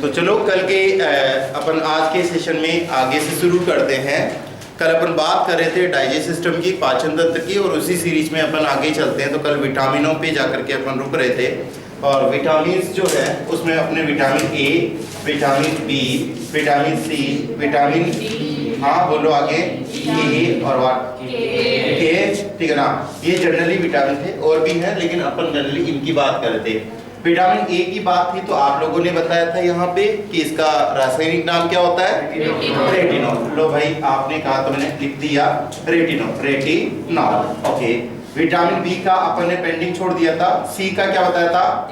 तो चलो कल के अपन आज के सेशन में आगे से शुरू करते हैं। कल अपन बात कर रहे थे डाइजेस्ट सिस्टम की, पाचन तंत्र की, और उसी सीरीज में अपन आगे चलते हैं। तो कल विटामिनों पे जाकर के अपन रुक रहे थे, और विटामिन जो है उसमें अपने vitamin A, vitamin B, vitamin C, vitamin हाँ बोलो आगे ए और के, ठीक है ना। ये जनरली विटामिन थे, और भी हैं लेकिन अपन जनरली इनकी बात कर रहे थे। विटामिन ए की बात थी तो आप लोगों ने बताया था यहाँ पे कि इसका रासायनिक नाम क्या होता है, रेटिनॉल। लो भाई आपने कहा तो मैंने लिख दिया रेटिनॉल। ओके, विटामिन बी का अपन ने पेंडिंग छोड़ दिया था। सी का क्या बताया था,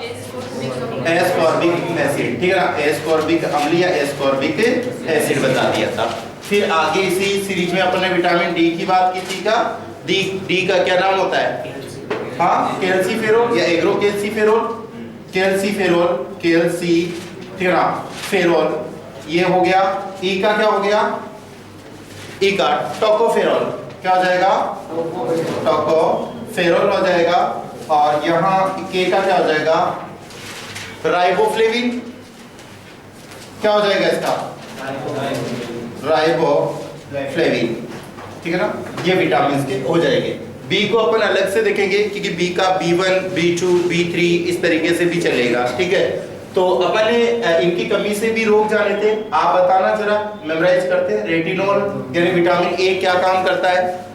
एस्कॉर्बिक एसिड, ठीक है ना। एस्कॉर्बिक अम्ल या एस्कॉर्बिक एसिड बता दिया था। फिर आगे इसी सीरीज में अपन ने विटामिन डी की बात की थी। का डी का क्या नाम होता है, हाँ कैल्सीफेरोल या एग्रोकैल्सीफेरोल, कैल्सीफेरोल, कैल्सी, ठीक है ना, फेरोल, ये हो गया। ई का क्या हो गया, ई का टोकोफेरोल, क्या हो जाएगा, टोकोफेरोल हो जाएगा। और यहाँ के का क्या हो जाएगा, राइबोफ्लेविन, क्या हो जाएगा इसका, राइबोफ्लेविन, ठीक है ना। ये विटामिन के हो जाएंगे। बी को अपन अलग से देखेंगे क्योंकि बी का B1, B2, B3 इस तरीके से भी चलेगा, ठीक है। तो अपन ने इनकी कमी से भी रोग जाने थे। आप बताना जरा, मेमोराइज करते हैं। रेटिनॉल यानी विटामिन ए क्या काम करता है,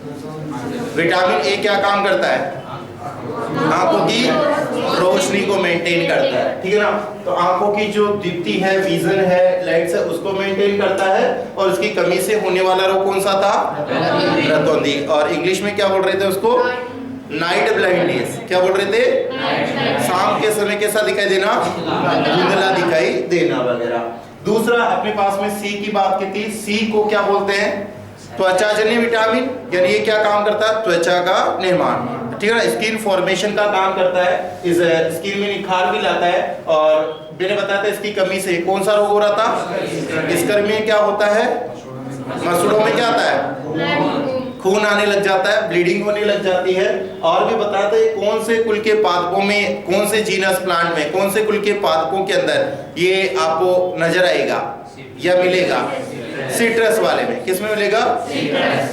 विटामिन ए क्या काम करता है, आंखों की रोशनी को मेंटेन करता है, ठीक है ना। तो आंखों की जो दीप्ति है, विजन है, लाइट्स है, उसको मेंटेन करता है। और उसकी कमी से होने वाला रोग कौन सा था, रतौंधी, और इंग्लिश में क्या बोल रहे थे उसको, नाइट ब्लाइंडनेस। क्या बोल रहे थे, शाम के समय कैसा दिखाई देना, धुंधला दिखाई देना वगैरह। दूसरा अपने पास में सी की बात की थी। सी को क्या बोलते हैं, त्वचाजन्य विटामिन, यानी ये क्या काम करता है, त्वचा का निर्माण, ठीक है ना, स्किन फॉर्मेशन का काम करता है। इस स्किन में निखार भी लाता है। और मैंने बताया था इसकी कमी से कौन सा रोग हो रहा था, स्कर में क्या होता है, मसूड़ों में क्या आता है, खून आने लग जाता है, ब्लीडिंग होने लग जाती है। और भी बताया था कौन से कुल के पादपों में, कौन से जीनस प्लांट में, कौन से कुल के पादपों के अंदर ये आपको नजर आएगा या मिलेगा, सिट्रस वाले में। किस में मिलेगा,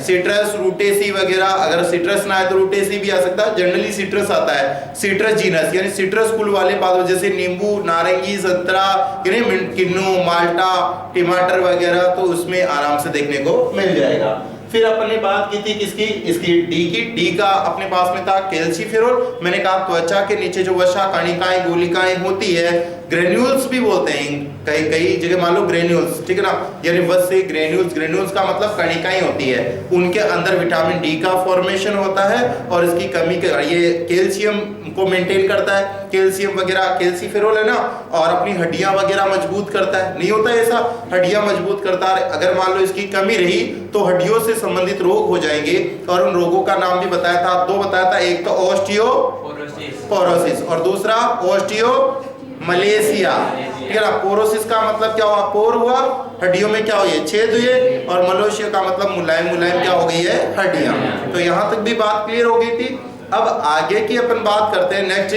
सिट्रस, रूटेसी वगैरह। अगर सिट्रस ना है तो रूटेसी भी आ सकता है। जनरली सिट्रस आता है, सिट्रस जीनस यानी सिट्रस कुल वाले पादप, जैसे नींबू, नारंगी, संतरा, किन्नू, माल्टा, टमाटर वगैरह, तो उसमें आराम से देखने को मिल जाएगा। फिर अपन ने बात की थी किसकी, इसकी डी की। डी का अपने पास में था कैल्सीफेरोल। मैंने कहा त्वचा के नीचे जो वसा कणिकाएं, गोलिकाएं होती है, ग्रेन्यूल्स भी बोलते हैं कई जगह, मान लो ग्रेन्यूल्स, ठीक है ना, यानी वस से ग्रेन्यूल्स, ग्रेन्यूल्स का मतलब कणिकाएं होती है, उनके अंदर विटामिन डी का फॉर्मेशन होता है। और इसकी कमी के ये कैल्शियम को मेंटेन करता है, कैल्शियम वगैरह, कैल्सीफेरोल है ना। और अपनी हड्डियां वगैरह मजबूत करता है, नहीं होता ऐसा, हड्डियां मजबूत करता है। अगर मान लो इसकी कमी रही तो हड्डियों से संबंधित रोग हो जाएंगे। और उन रोगों का नाम भी बताया था, दो बताया था, एक तो ऑस्टियोपोरोसिस और दूसरा ऑस्टियो मलेशिया, ठीक है ना। पोरोसिस का मतलब क्या हुआ, पोर हुआ, हड्डियों में क्या हुई, छेद हुए। और मलेशिया का मतलब मुलायम, मुलायम क्या हो गई है, हड्डियां। तो यहाँ तक भी बात क्लियर हो गई थी। अब आगे की अपन बात करते हैं नेक्स्ट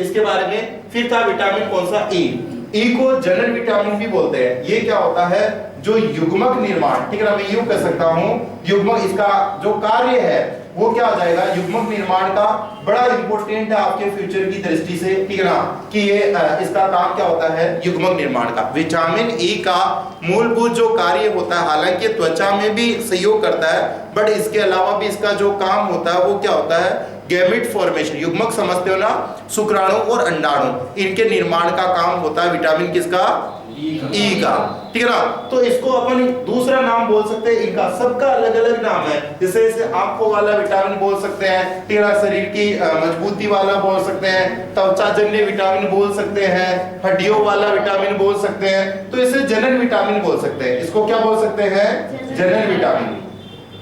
इसके बारे में। फिर था विटामिन कौन सा, ई को जनरल विटामिन भी बोलते हैं। ये क्या होता है, जो युग्मक निर्माण, ठीक है ना, मैं यूं कह सकता हूं, युग्मक, इसका जो कार्य है वो क्या हो जाएगा, युग्मक निर्माण का बड़ा इंपॉर्टेंट है आपके फ्यूचर की दृष्टि से, ठीक है ना, कि ये इसका काम क्या होता है, युग्मक निर्माण का। विटामिन ई का मूलभूत जो कार्य होता है, हालांकि त्वचा में भी सहयोग करता है, बट इसके अलावा भी इसका जो काम होता है वो क्या होता है, गैमेट फॉर्मेशन, युग्मक समझते हो ना, शुक्राणु और अंडाणु, इनके निर्माण का काम होता है विटामिन किसका, ई का, ठीक है ना। तो इसको अपन दूसरा नाम बोल सकते हैं, इनका सबका अलग अलग नाम है। जैसे आंखों वाला विटामिन बोल सकते हैं, ठीक है ना, शरीर की मजबूती वाला बोल सकते हैं, त्वचाजन्य विटामिन बोल सकते हैं, हड्डियों वाला विटामिन बोल सकते हैं। तो इसे जनरल विटामिन बोल सकते हैं। इसको क्या बोल सकते हैं, जनरल विटामिन।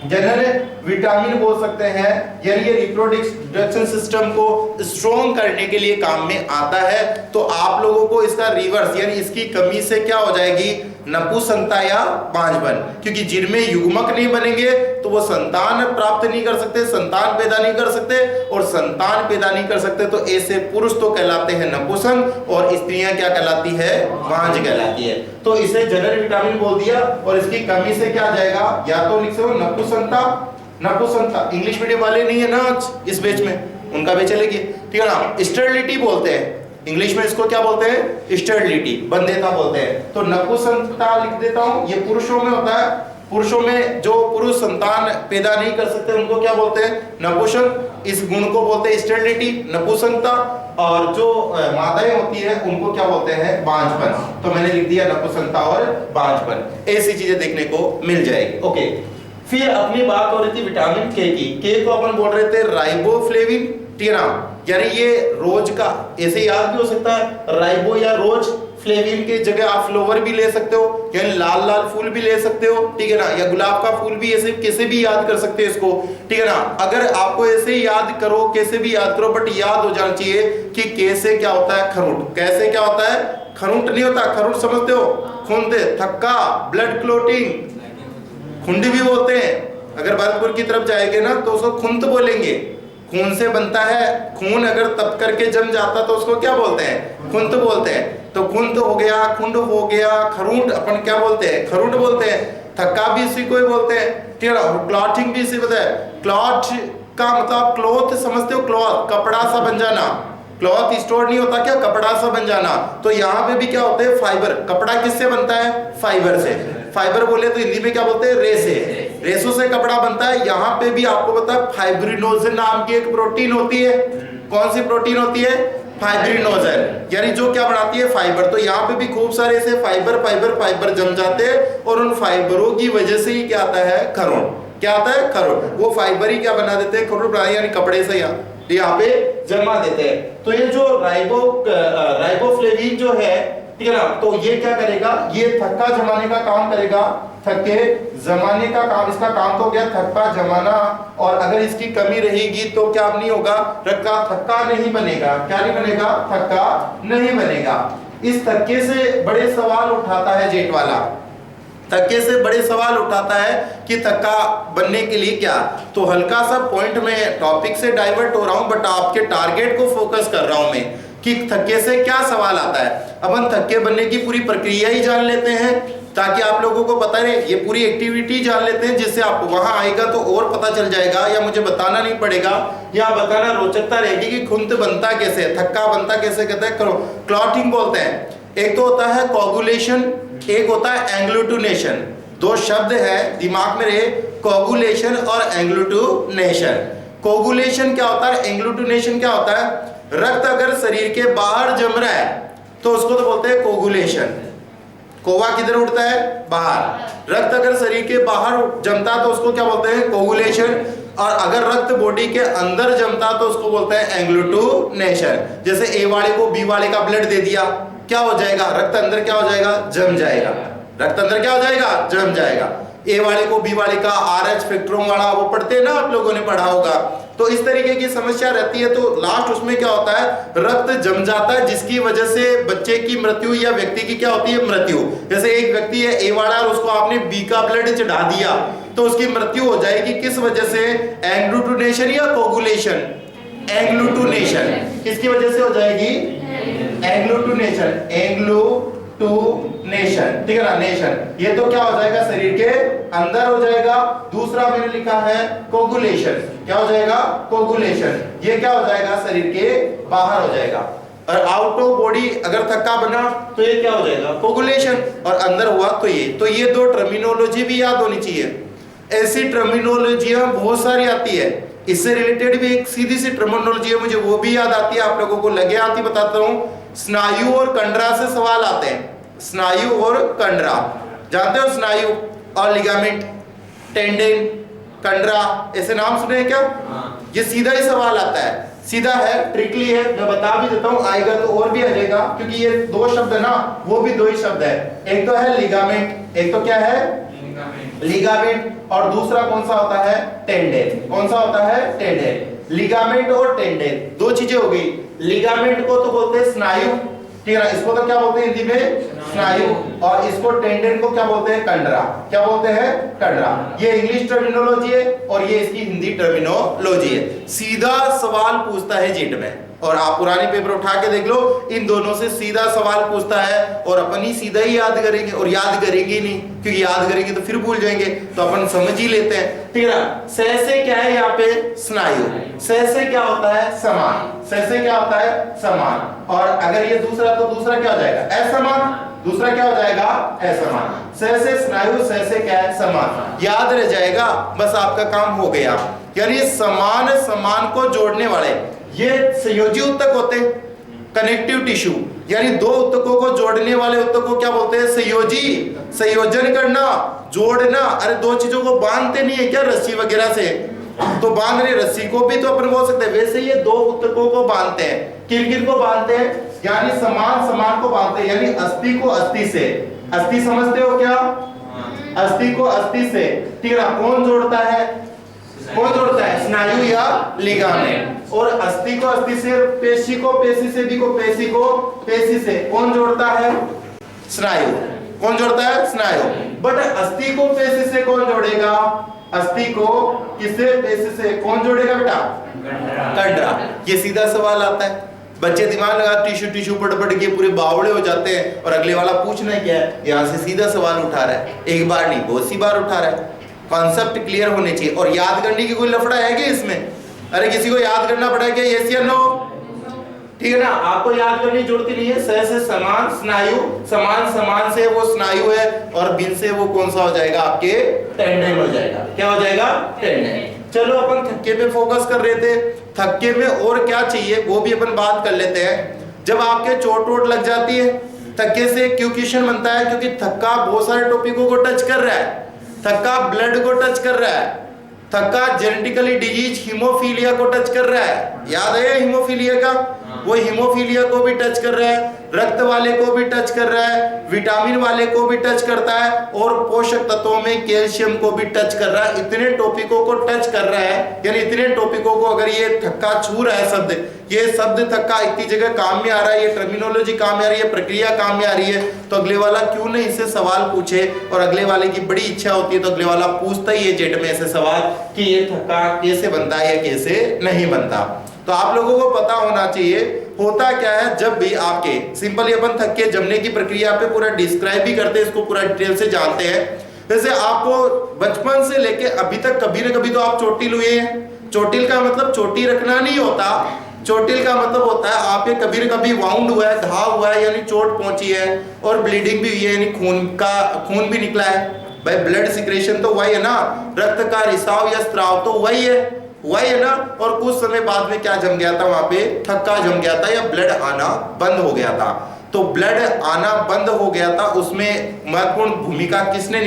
जनरल विटामिन बोल सकते हैं, यानी ये रिप्रोडक्शन सिस्टम को स्ट्रॉन्ग करने के लिए काम में आता है। तो आप लोगों को इसका रिवर्स यानी इसकी कमी से क्या हो जाएगी, नपुंसकता या बांझपन, क्योंकि जिनमें युग्मक नहीं बनेंगे तो वो संतान प्राप्त नहीं कर सकते, संतान पैदा नहीं कर सकते, और संतान पैदा नहीं कर सकते तो ऐसे पुरुष तो कहलाते हैं नपुंसक और स्त्रियां क्या कहलाती है, बांझ कहलाती है। तो इसे जनरल विटामिन बोल दिया, और इसकी कमी से क्या आ जाएगा, या तो लिख सकते हो नपुंसकता, नपुंसकता इंग्लिश मीडियम वाले नहीं है ना आज इस बैच में, उनका भी चलेगी, ठीक है ना। स्टेरिलिटी बोलते हैं इंग्लिश में, इसको क्या बोलते हैं, स्टेरिलिटी, बंध्यता बोलते हैं। तो नपुंसकता लिख देता हूं, ये पुरुषों में होता है, पुरुषों में जो पुरुष संतान पैदा नहीं कर सकते उनको क्या बोलते हैं, नपुंसक, इस गुण को बोलते हैं स्टेरिलिटी, नपुंसकता, और जो माताएं होती है उनको क्या बोलते हैं, बांझपन। तो मैंने लिख दिया नपुंसकता और बांझपन, ऐसी चीजें देखने को मिल जाएगी। ओके, फिर अपनी बात हो रही थी विटामिन के की, के को अपन बोल रहे थे राइबोफ्लेविन, ठीक है ना, यानी ये रोज का, ऐसे याद भी हो सकता है राइबो या रोज, फ्लेविन के जगह आप फ्लावर भी ले सकते हो, यानी लाल लाल फूल भी ले सकते हो, ठीक है ना, या गुलाब का फूल भी, ऐसे कैसे भी याद कर सकते हो इसको, ठीक है ना। अगर आपको ऐसे याद करो, कैसे भी याद करो, बट याद हो जाना चाहिए कि कैसे क्या होता है खरुट, कैसे क्या होता है खरुट, नहीं होता खरुट, समझते हो, खून थक्का, ब्लड क्लोटिंग, खुंडी भी बोलते हैं। अगर भरतपुर की तरफ जाएंगे ना तो उसको खुंत बोलेंगे, खून से बनता है, खून अगर तप करके जम जाता तो उसको क्या बोलते हैं, खुंत बोलते हैं। तो खुंत हो गया, खुंड हो गया, खरूट अपन क्या बोलते हैं, खरूट बोलते हैं, थक्का भी इसी को ही बोलते हैं, ठीक है। क्लॉटिंग भी इसी पता है, क्लॉट का मतलब क्लॉथ समझते हो, क्लॉथ कपड़ा सा बन जाना, क्लॉथ स्टोर नहीं होता क्या, कपड़ा सा बन जाना। तो यहाँ पे भी क्या होते हैं, फाइबर, कपड़ा किससे बनता है, फाइबर से, फाइबर बोले तो हिंदी में क्या बोलते हैं, रेसे, रेसों से कपड़ा बनता है। यहाँ पे भी आपको पता है फाइब्रिनोजन नाम की एक प्रोटीन होती है, कौन सी प्रोटीन होती है, फाइब्रिनोजन, यानी जो क्या बनाती है, फाइबर। तो यहाँ पे भी खूब सारे ऐसे फाइबर फाइबर फाइबर जम जाते हैं, और उन फाइबरों की वजह से ही क्या आता है, खरोट, क्या आता है, खरोट, वो फाइबर ही क्या बना देते हैं, खरोट बना, यानी कपड़े से यहाँ पे जमा देते हैं। तो ये जो राइबोफ्लेविन जो है, ठीक है ना, तो ये क्या करेगा, ये थक्का जमाने का काम करेगा, थक्के जमाने का काम, इसका काम तो हो गया थक्का जमाना। और अगर इसकी कमी रहेगी तो क्या नहीं होगा, थक्का नहीं बनेगा, क्या नहीं बनेगा, थक्का नहीं बनेगा। इस थक्के से बड़े सवाल उठाता है जेट वाला, थक्के से बड़े सवाल उठाता है कि थक्का बनने के लिए क्या। तो हल्का सा पॉइंट में टॉपिक से डाइवर्ट हो रहा हूं, बट आपके टारगेट को फोकस कर रहा हूं मैं कि थक्के से क्या सवाल आता है। अपन थक्के बनने की पूरी प्रक्रिया ही जान लेते हैं, ताकि आप लोगों को पता रहे, ये पूरी एक्टिविटी जान लेते हैं, जिससे आपको वहां आएगा तो और पता चल जाएगा, या मुझे बताना नहीं पड़ेगा, या बताना रोचकता रहेगी कि खुंत बनता कैसे, थक्का बनता कैसे, कहते हैं क्लॉटिंग बोलते हैं। एक तो होता है कोगुलेशन, एक होता है एंग्लूटिनेशन। दो शब्द है, दिमाग में रहे, कोगुलेशन और एंग्लूटिनेशन। कोगुलेशन क्या होता है, एंग्लूटिनेशन क्या होता है, रक्त अगर शरीर के बाहर जम रहा है तो उसको तो बोलते हैं कोगुलेशन। कोवा किधर उड़ता है, बाहर, रक्त अगर शरीर के बाहर जमता तो उसको क्या बोलते हैं, कोगुलेशन। और अगर रक्त बॉडी के अंदर जमता तो उसको बोलते हैं एंग्लूटिनेशन। जैसे ए वाले को बी वाले का ब्लड दे दिया, क्या हो जाएगा, रक्त अंदर क्या हो जाएगा, जम जाएगा, रक्त अंदर क्या हो जाएगा, जम जाएगा। ए वाले को बी वाले का RH स्पेक्ट्रम वाला वो पढ़ते हैं ना, आप लोगों ने पढ़ा होगा। तो इस तरीके की समस्या रहती है, तो लास्ट उसमें क्या होता है, रक्त जम जाता है, जिसकी वजह से बच्चे की मृत्यु या व्यक्ति की क्या होती है, मृत्यु। जैसे एक व्यक्ति है ए वाला और उसको आपने बी का ब्लड चढ़ा दिया तो उसकी मृत्यु हो जाएगी, किस वजह से, एंग्लूटिनेशन या कोगुलेशन, एंग्लूटिनेशन, किसकी वजह से हो जाएगी, एंग्लूटिनेशन, एंग्लूटिनेशन, ठीक है ना, नेशन। ये तो क्या हो जाएगा, शरीर के अंदर हो जाएगा। दूसरा मैंने लिखा है कोगुलेशन, क्या हो जाएगा, कोगुलेशन, ये क्या हो जाएगा, शरीर के बाहर हो जाएगा। और आउट ऑफ बॉडी अगर थक्का बना तो ये क्या हो जाएगा, कोगुलेशन, और अंदर हुआ तो ये। तो ये दो टर्मिनोलॉजी भी याद होनी चाहिए। ऐसी टर्मिनोलॉजियां बहुत सारी आती है, इससे रिलेटेड भी एक सीधी सी टर्मिनोलॉजी है, मुझे वो भी याद आती है, आप लोगों को लगे आती बताता हूँ। स्नायु और कंडरा से सवाल आते हैं, स्नायु और कंडरा, जानते हो, स्नायु और लिगामेंट, टेंडन, कंडरा, ऐसे नाम सुने हैं क्या? ये सीधा ही सवाल आता है, सीधा है, ट्रिकली है, मैं बता भी देता हूँ, आएगा तो और भी आ जाएगा, क्योंकि ये दो शब्द है ना, वो भी दो ही शब्द है, एक तो है लिगामेंट, एक तो क्या है, लिगामेंट। और दूसरा कौन सा होता है? टेंडन। कौन सा होता है? टेंडन। लिगामेंट और टेंडन दो चीजें हो गई। लिगामेंट को तो बोलते हैं स्नायु, ठीक है ना, इसको तो क्या बोलते हैं हिंदी में? स्नायु। और इसको टेंडन को क्या बोलते हैं? कंडरा। क्या बोलते हैं? कंडरा। ये इंग्लिश टर्मिनोलॉजी है और ये इसकी हिंदी टर्मिनोलॉजी है। सीधा सवाल पूछता है जेट में, और आप पुराने पेपर उठा के देख लो, इन दोनों से सीधा सवाल पूछता है और अपन ही सीधा ही याद करेंगे, और याद करेंगे नहीं, क्योंकि याद करेंगे तो फिर भूल जाएंगे, तो अपन समझ ही लेते हैं, ठीक है ना। से क्या है यहाँ पे? स्नायु। से क्या होता है? समान। से क्या होता है? समान। और अगर ये दूसरा, तो दूसरा क्या हो जाएगा? असमान। दूसरा क्या हो जाएगा? असमान। से स्नायु, से क्या है? समान। याद रह जाएगा, बस आपका काम हो गया। यानी समान समान को जोड़ने वाले ये संयोजी उत्तक होते हैं, कनेक्टिव टिश्यू, यानी दो उत्तकों को जोड़ने वाले उत्तक को क्या बोलते हैं? संयोजी। संयोजन करना, जोड़ना। अरे दो चीजों को बांधते नहीं है क्या रस्सी वगैरह से? तो बांध रहे रस्सी को भी तो अपन बोल सकते हैं, वैसे ये दो उत्तकों को बांधते हैं। किन किन को बांधते हैं? यानी समान समान को बांधते हैं, यानी अस्थि को अस्थि से। अस्थि समझते हो क्या? अस्थि को अस्थि से, ठीक है ना। कौन जोड़ता है? कौन जोड़ता है? स्नायु या लिगामेंट। और अस्थि को अस्थि से, पेशी को पेशी से, भी को पेशी को पेशी से कौन जोड़ता है? स्नायु। कौन जोड़ता है? स्नायु। बट अस्थि को पेशी से कौन जोड़ेगा? अस्थि को किससे? पेशी से कौन जोड़ेगा बेटा? कंडरा। ये सीधा सवाल आता है, बच्चे दिमाग लगा टिश्यू टिश्यू पढ़ पढ़ के पूरे बावड़े हो जाते हैं, और अगले वाला पूछना क्या है? यहाँ से सीधा सवाल उठा रहा है, एक बार नहीं बहुत सी बार उठा रहा है। कॉन्सेप्ट क्लियर होने चाहिए, और याद करने की कोई लफड़ा है क्या इसमें? अरे किसी को याद करना पड़ेगा, यस या नो? ठीक है ना, आपको याद करने की जरूरत नहीं है। से समान, स्नायु, समान समान से वो स्नायु है, और बिन से वो कौन सा हो जाएगा? आपके टेंडन हो जाएगा। क्या हो जाएगा? टेंडन। चलो अपन थक्के पे फोकस कर रहे थे, थक्के में और क्या चाहिए वो भी अपन बात कर लेते हैं। जब आपके चोट वोट लग जाती है, थक्के से क्यों क्वेश्चन बनता है? क्योंकि थक्का बहुत सारे टॉपिकों को टच कर रहा है। थक्का ब्लड को टच कर रहा है, थक्का जेनेटिकली डिजीज हीमोफीलिया को टच कर रहा है। याद है हीमोफीलिया का? वो हीमोफीलिया को भी टच कर रहा है, रक्त वाले को भी टच कर रहा है, विटामिन वाले को भी टच करता है, और पोषक तत्वों में कैल्शियम को भी टच कर रहा है। इतने टॉपिकों को टच कर रहा है, यानी इतने टॉपिकों को अगर ये थक्का छू रहा है शब्द, ये शब्द थक्का इतनी जगह काम में आ रहा है, ये टर्मिनोलॉजी काम में आ रही है, प्रक्रिया काम में आ रही है, तो अगले वाला क्यों नहीं इससे सवाल पूछे? और अगले वाले की बड़ी इच्छा होती है तो अगले वाला पूछता ही है जेट में ऐसे सवाल कि ये थक्का कैसे बनता है या कैसे नहीं बनता। तो आप लोगों को पता होना चाहिए होता क्या है। जब भी आपके सिंपली अपन थक्के जमने की प्रक्रिया पे पूरा डिस्क्राइब भी करते हैं, इसको पूरा डिटेल से जानते हैं। वैसे आपको बचपन से लेके अभी तक कभी न कभी तो आप चोटिल हुए हैं। चोटिल का मतलब चोटी रखना नहीं होता, चोटिल का मतलब होता है आपके कभी न कभी वाउंड हुआ है, घाव हुआ है, यानी चोट पहुंची है, और ब्लीडिंग भी हुई है, यानी खून भी निकला है। भाई ब्लड सिक्रेशन तो वही है ना, रक्त का रिसाव या स्त्राव तो वही है ना। और कुछ समय बाद में क्या जम गया था? वहां पे थक्का जम गया था, या ब्लड आना बंद हो गया था। तो ब्लड आना बंद हो गया था, उसमें महत्वपूर्ण भूमिका किसने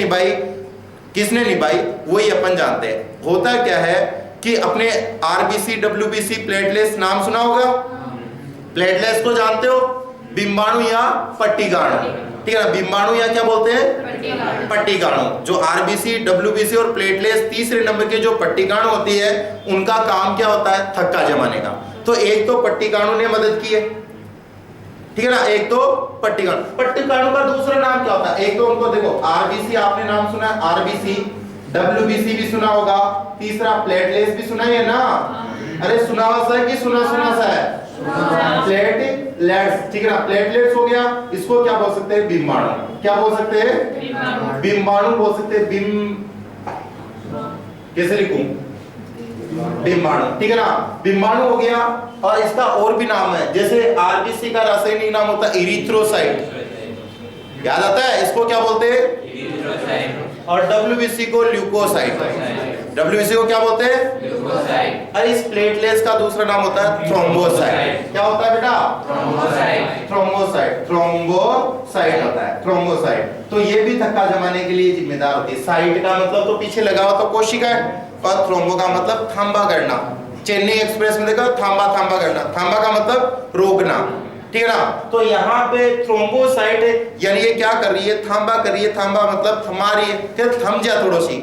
निभाई? वही अपन जानते हैं। होता क्या है कि अपने आरबीसी, डब्ल्यूबीसी, प्लेटलेट्स नाम सुना होगा। प्लेटलेट्स को जानते हो? बिंबाणु या पट्टिकाणु, ठीक है ना। बिंबाणु या क्या बोलते हैं? पट्टिकाणु। जो आरबीसी, डब्ल्यूबीसी और प्लेटलेट्स तीसरे नंबर के जो पट्टिकाणु होती है, उनका काम क्या होता है? थक्का जमाने का। तो एक तो पट्टिकाणु ने मदद की है, ठीक है ना। एक तो पट्टिकाणु का दूसरा नाम क्या होता है? एक तो उनको देखो, आरबीसी आपने नाम सुना है, आरबीसी, डब्ल्यूबीसी भी सुना होगा, तीसरा प्लेटलेट्स भी सुना है ना। अरे सुना सा है कि सुना सा है? प्लेटलेट्स, ठीक है ना। प्लेटलेट्स हो गया, इसको क्या बोल सकते हैं? बिंबाणु। क्या बोल सकते हैं? बिंबाणु बोल सकते हैं। कैसे लिखूं? बिंबाणु, ठीक है ना। बिंबाणु हो गया, और इसका और भी नाम है, जैसे आरबीसी का रासायनिक नाम होता है इरिथ्रोसाइट, याद आता है? इसको क्या बोलते हैं? और डब्ल्यूबीसी को ल्यूकोसाइट। डब्ल्यूबीसी को क्या बोलते हैं? ल्यूकोसाइट। और इस प्लेटलेट्स का दूसरा नाम होता है थ्रोम्बोसाइट। क्या होता है बेटा? थ्रोम्बोसाइट होता है, थ्रोम्बोसाइट। तो ये भी थक्का जमाने के लिए जिम्मेदार होती है। साइट का मतलब तो पीछे लगा हो तो कोशिका है, और थ्रोम्बो का मतलब थांबा करना। चेन्नई एक्सप्रेस में देखा, थांबा करना। थांबा का मतलब रोकना, ठीक है ना। तो यहाँ पे थ्रोम्बोसाइट है, यानी ये क्या कर रही है, थांबा कर रही है, थांबा मतलब थमा रही है, ठीक है, थम जा थोड़ा सी,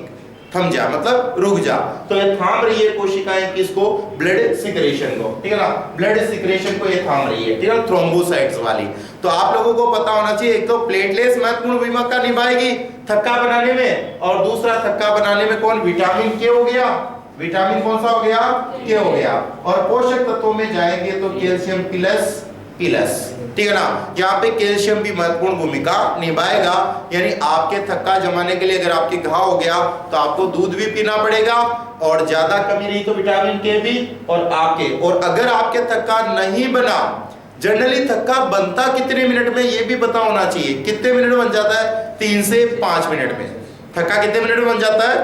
थम जा मतलब रुक जा, तो ये थाम रही है कोशिकाएं किसको, ब्लड सिक्रेशन को, ठीक है ना, ब्लड सिक्रेशन को ये थाम रही है, ठीक है, थ्रोम्बोसाइट्स वाली। तो आप लोगों को पता होना चाहिए, एक तो प्लेटलेट्स महत्वपूर्ण भूमिका निभाएगी थक्का बनाने में, और दूसरा थक्का बनाने में कौन, विटामिन के हो गया, विटामिन कौन सा हो गया, के हो गया, और पोषक तत्वों में जाएंगे तो कैल्शियम प्लस प्लस, ठीक है ना। यहाँ पे कैल्शियम भी महत्वपूर्ण भूमिका निभाएगा, यानी आपके थक्का जमाने के लिए अगर आपके घाव हो गया तो आपको दूध भी पीना पड़ेगा, और ज्यादा कमी रही तो विटामिन के भी, और आपके, और अगर आपके थक्का नहीं बना, जनरली थक्का बनता कितने मिनट में ये भी पता होना चाहिए, कितने मिनट में बन जाता है, 3 से 5 मिनट में थक्का कितने मिनट में बन जाता है,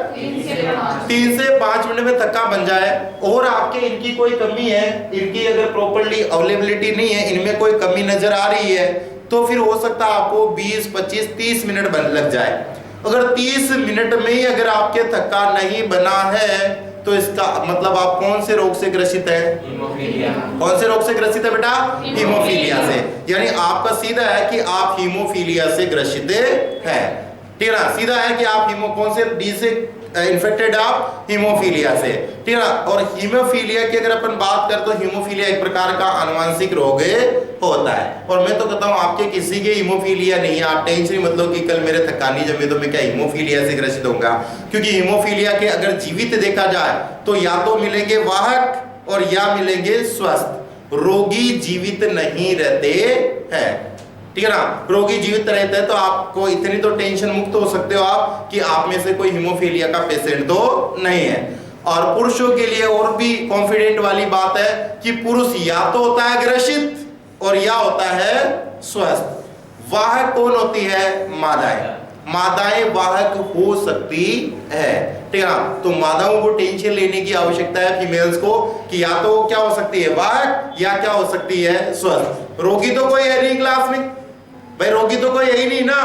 3 से 5 मिनट में थक्का बन जाए, और आपके इनकी कोई कमी है, इनकी अगर प्रॉपर्ली अवेलेबिलिटी नहीं है, इनमें कोई कमी नजर आ रही है, तो फिर हो सकता है आपको 20, 25, 30 मिनट बन लग जाए। अगर 30 मिनट में ही अगर आपके थक्का नहीं बना है तो इसका मतलब आप कौन से रोग से ग्रसित है, कौन से रोग से ग्रसित है बेटा, हीमोफीलिया से, यानी आपका सीधा है कि आप हीमोफीलिया से ग्रसित है, ठीक है ना, सीधा है कि आप कौन से डी से इन्फेक्टेड, आप हीमोफीलिया से, ठीक है ना। और हीमोफीलिया की अगर अपन बात करें तो हीमोफीलिया एक प्रकार का आनुवंशिक रोग होता है, और मैं तो कहता हूं आपके किसी के हीमोफीलिया नहीं है, आप टेंशन मतलब कि कल मेरे थक्का नहीं जमे तो मैं क्या हीमोफीलिया से ग्रसित होऊंगा, क्योंकि हीमोफीलिया के अगर जीवित देखा जाए तो या तो मिलेंगे वाहक और या मिलेंगे स्वस्थ, रोगी जीवित नहीं रहते हैं, ठीक है ना, रोगी जीवित रहते हैं, तो आपको इतनी तो टेंशन मुक्त हो सकते हो आप कि आप में से कोई हीमोफीलिया का पेशेंट तो नहीं है। और पुरुषों के लिए और भी कॉन्फिडेंट वाली बात है कि पुरुष या तो होता है ग्रसित और या होता है स्वस्थ। वाहक कौन होती है, मादाएं, मादाएं वाहक हो सकती है, ठीक है ना। तो मादाओं को टेंशन लेने की आवश्यकता है फीमेल्स को कि या तो क्या हो सकती है वाहक, या क्या हो सकती है स्वस्थ। रोगी तो कोई है नहीं क्लास में भाई, रोगी तो कोई यही नहीं ना,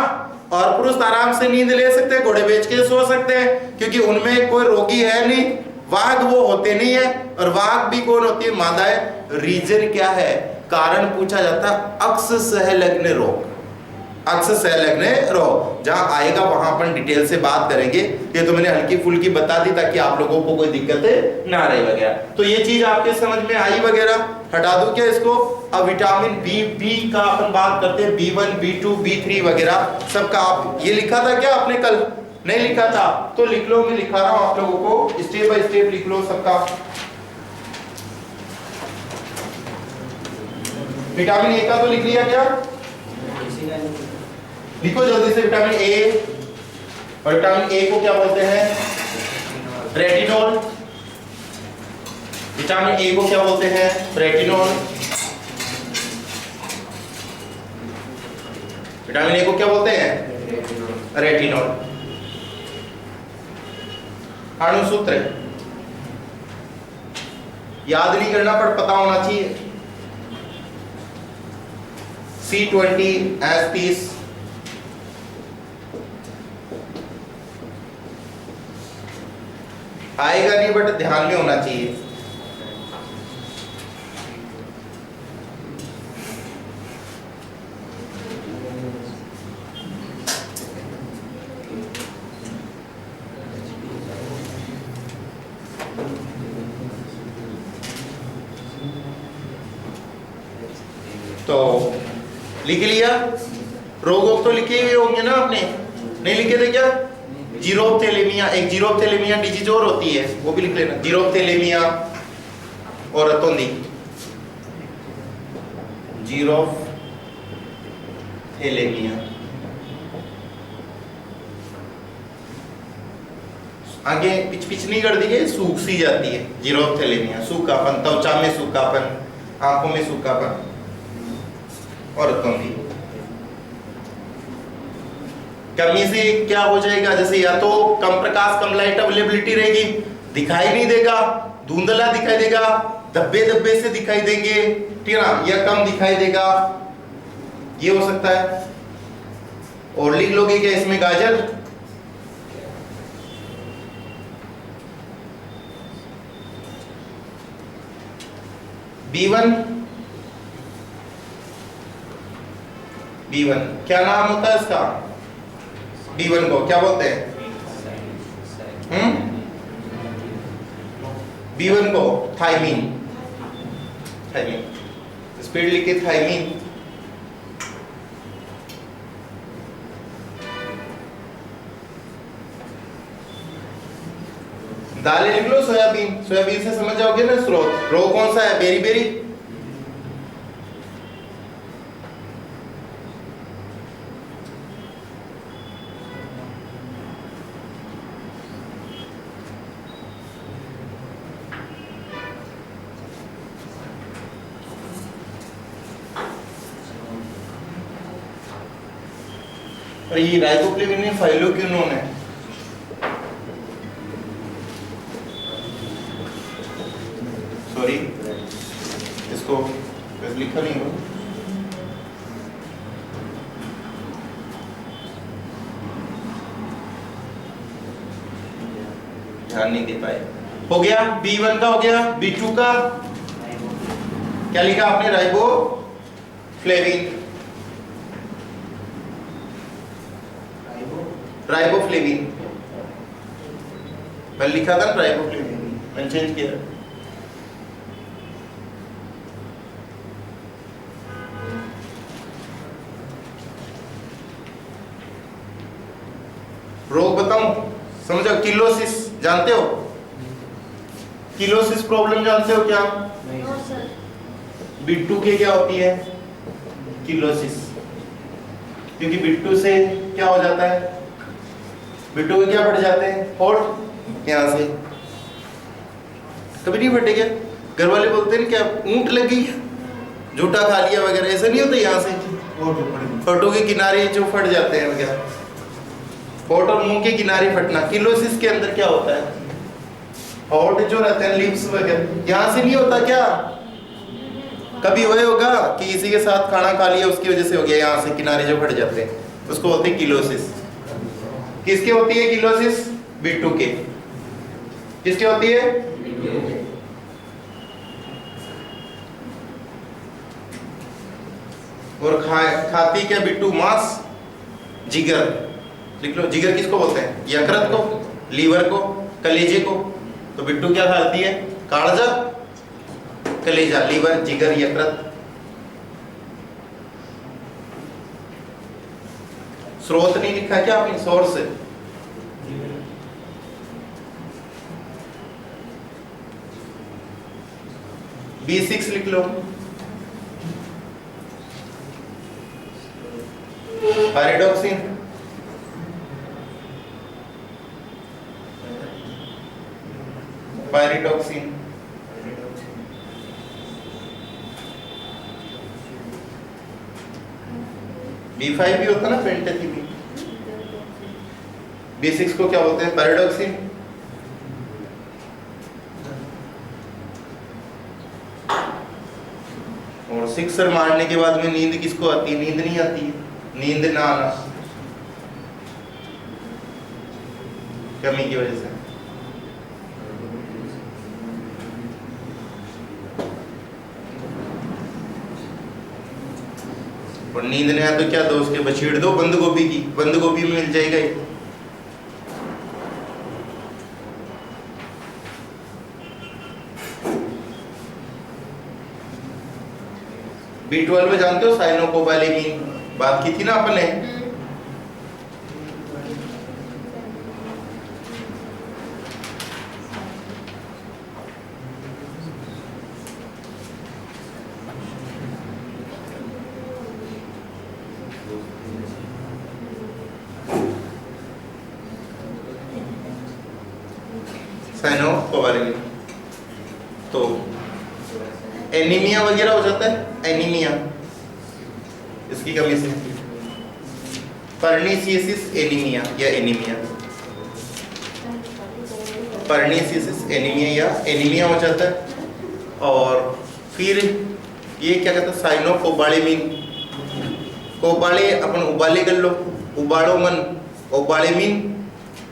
और पुरुष आराम से नींद ले सकते हैं, घोड़े बेच के सो सकते हैं, क्योंकि उनमें कोई रोगी है नहीं, वाहक वो होते नहीं है, और वाहक भी कौन होती है, मादाएं। रीजन क्या है, कारण पूछा जाता है अक्ष सहलग्न रोग, अक्ष संलग्न रोग, जहां आएगा वहां अपन डिटेल से बात करेंगे, ये तो मैंने हल्की फुल्की बता दी ताकि आप लोगों को कोई दिक्कत ना रहे वगैरह। तो ये चीज आपके समझ में आई वगैरह, हटा दूं क्या इसको। अब विटामिन बी का अपन बात करते हैं, B1, B2, B3 वगैरह सबका। आप ये लिखा था क्या आपने कल, नहीं लिखा था तो लिख लो, मैं लिखा रहा हूं आप लोगों को, स्टेप बाय स्टेप लिख लो सबका। विटामिन ए का तो लिख लिया क्या, लिखो जल्दी से। विटामिन ए, और विटामिन ए को क्या बोलते हैं, रेटिनॉल। विटामिन ए को क्या बोलते हैं, रेटिनॉल। विटामिन ए को क्या बोलते हैं, रेटिनॉल। अणुसूत्र याद नहीं करना पर पता होना चाहिए। C20H30 आएगा नहीं बट ध्यान में होना चाहिए। तो लिख लिया, रोग तो लिखे हुए होंगे ना आपने, नहीं लिखे थे क्या। जीरोप्थेलेमिया, एक जीरोप्थेलेमिया डिजीज और होती है, वो भी लिख लेना, जीरोप्थेलेमिया और रतौंधी। जीरोप्थेलेमिया, आगे पिच पिच नहीं कर दी, सूख सी जाती है जीरोप्थेलेमिया, सूखापन, त्वचा में सूखापन, आंखों में सूखापन, और रतौंधी। कमी से क्या हो जाएगा, जैसे या तो कम प्रकाश, कम लाइट अवेलेबिलिटी रहेगी, दिखाई नहीं देगा, धुंधला दिखाई देगा, धब्बे धब्बे से दिखाई देंगे, ठीक है ना, या कम दिखाई देगा, ये हो सकता है। और लिख लोगे क्या इसमें, गाजर। B1 B1 क्या नाम होता है इसका? B1 को क्या बोलते हैं? B1 को थायमीन, थायमीन स्पीड लिखिए थायमीन। दालें लिख लो सोयाबीन, सोयाबीन से समझ जाओगे ना स्रोत। रो कौन सा है? Beriberi. और ये राइबोफ्लेविन फाइलोक्विनोन है। सॉरी इसको लिखा नहीं हो, ध्यान नहीं दे पाए। हो गया B1 का, हो गया B2 का क्या लिखा आपने? राइबोफ्लेविन, राइबोफ्लेविन मैंने लिखा था ना, राइबोफ्लेविन मैंने चेंज किया। रोग बताऊं? समझो, किलोसिस जानते हो? किलोसिस प्रॉब्लम जानते हो क्या? B2 के क्या होती है? किलोसिस। क्योंकि B2 से क्या हो जाता है? B2 के क्या फट जाते हैं? होठ यहाँ से। कभी नहीं फटे क्या? घर वाले बोलते हैं क्या ऊंट लग गई, झूठा खा लिया वगैरह, ऐसा नहीं होता? यहाँ से होठों के किनारे जो फट जाते हैं वगैरह, होठ और मुंह के किनारे फटना। किलोसिस के अंदर क्या होता है? होठ जो रहते हैं, लिप्स वगैरह, यहाँ से नहीं होता क्या? कभी हुए होगा कि किसी के साथ खाना खा लिया उसकी वजह से हो गया, यहाँ से किनारे जो फट जाते हैं, उसको होती है किलोसिस। किसके होती है किलोसिस? B2 के। किसके होती है? और खाती क्या B2? मांस, जिगर। लिख लो, जिगर किसको बोलते हैं? यकृत को, लीवर को, कलेजे को। तो B2 क्या खाती है? कालजा, कलेजा, लीवर, जिगर, यकृत। स्रोत नहीं लिखा क्या आपने? सोर्स। B6 लिख लो, पायरिडॉक्सिन। पायरिडॉक्सिन B5 भी होता ना, पेंटेथिलीन। B6 को क्या बोलते हैं? पैराडॉक्सिन। और सिक्सर मारने के बाद में नींद किसको आती है? नींद नहीं आती है, नींद ना आना कमी की वजह से। और नींद नहीं आया तो क्या दो? उसके बछीड़ दो बंद गोभी की, बंद गोभी में मिल जाएगा ही। B12 जानते हो? साइनोकोबालेमिन, बात की थी ना अपन ने। साइनोकोबालेमिन। तो एनीमिया वगैरह हो जाता है, एनीमिया इसकी कमी से। पर्नीसियसिस एनीमिया या एनीमिया, पर्नीसियसिस एनीमिया या एनीमिया हो जाता है। और फिर ये क्या कहते हैं? साइनोकोबालेमिन। कोबाले अपन उबाले कर लो, उबाड़ो मन, उबालेमिन।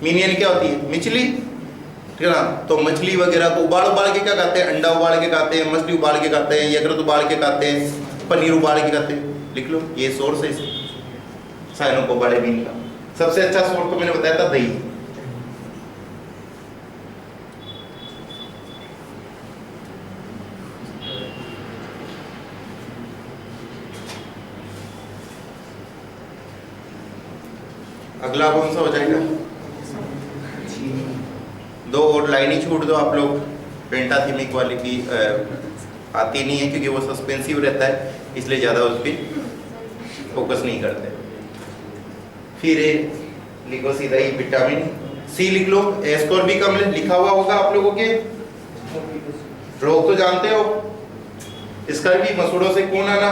मीनियन क्या होती है? मछली, ठीक है ना? तो मछली वगैरह को उबाल के क्या खाते हैं? अंडा उबाल के खाते हैं, मछली उबाल के खाते हैं, यकृत उबाल के खाते हैं, पनीर उबाल के खाते हैं। लिख लो, ये सोर्स है इसका। साइनोकोबालेमिन का सबसे अच्छा सोर्स तो मैंने बताया था दही। अगला कौन सा हो जाएगा? दो और लाइन ही छूट दो आप लोग, पेंटाथीमिक वाली भी आती नहीं है क्योंकि वो सस्पेंसिव रहता है, इसलिए ज़्यादा उस पर फोकस नहीं करते। फिर लिखो सीधा ही विटामिन सी लिख लो, ए स्कोर भी कम लिखा हुआ होगा आप लोगों के। रोग तो जानते हो, इसका भी मसूड़ों से खून आना,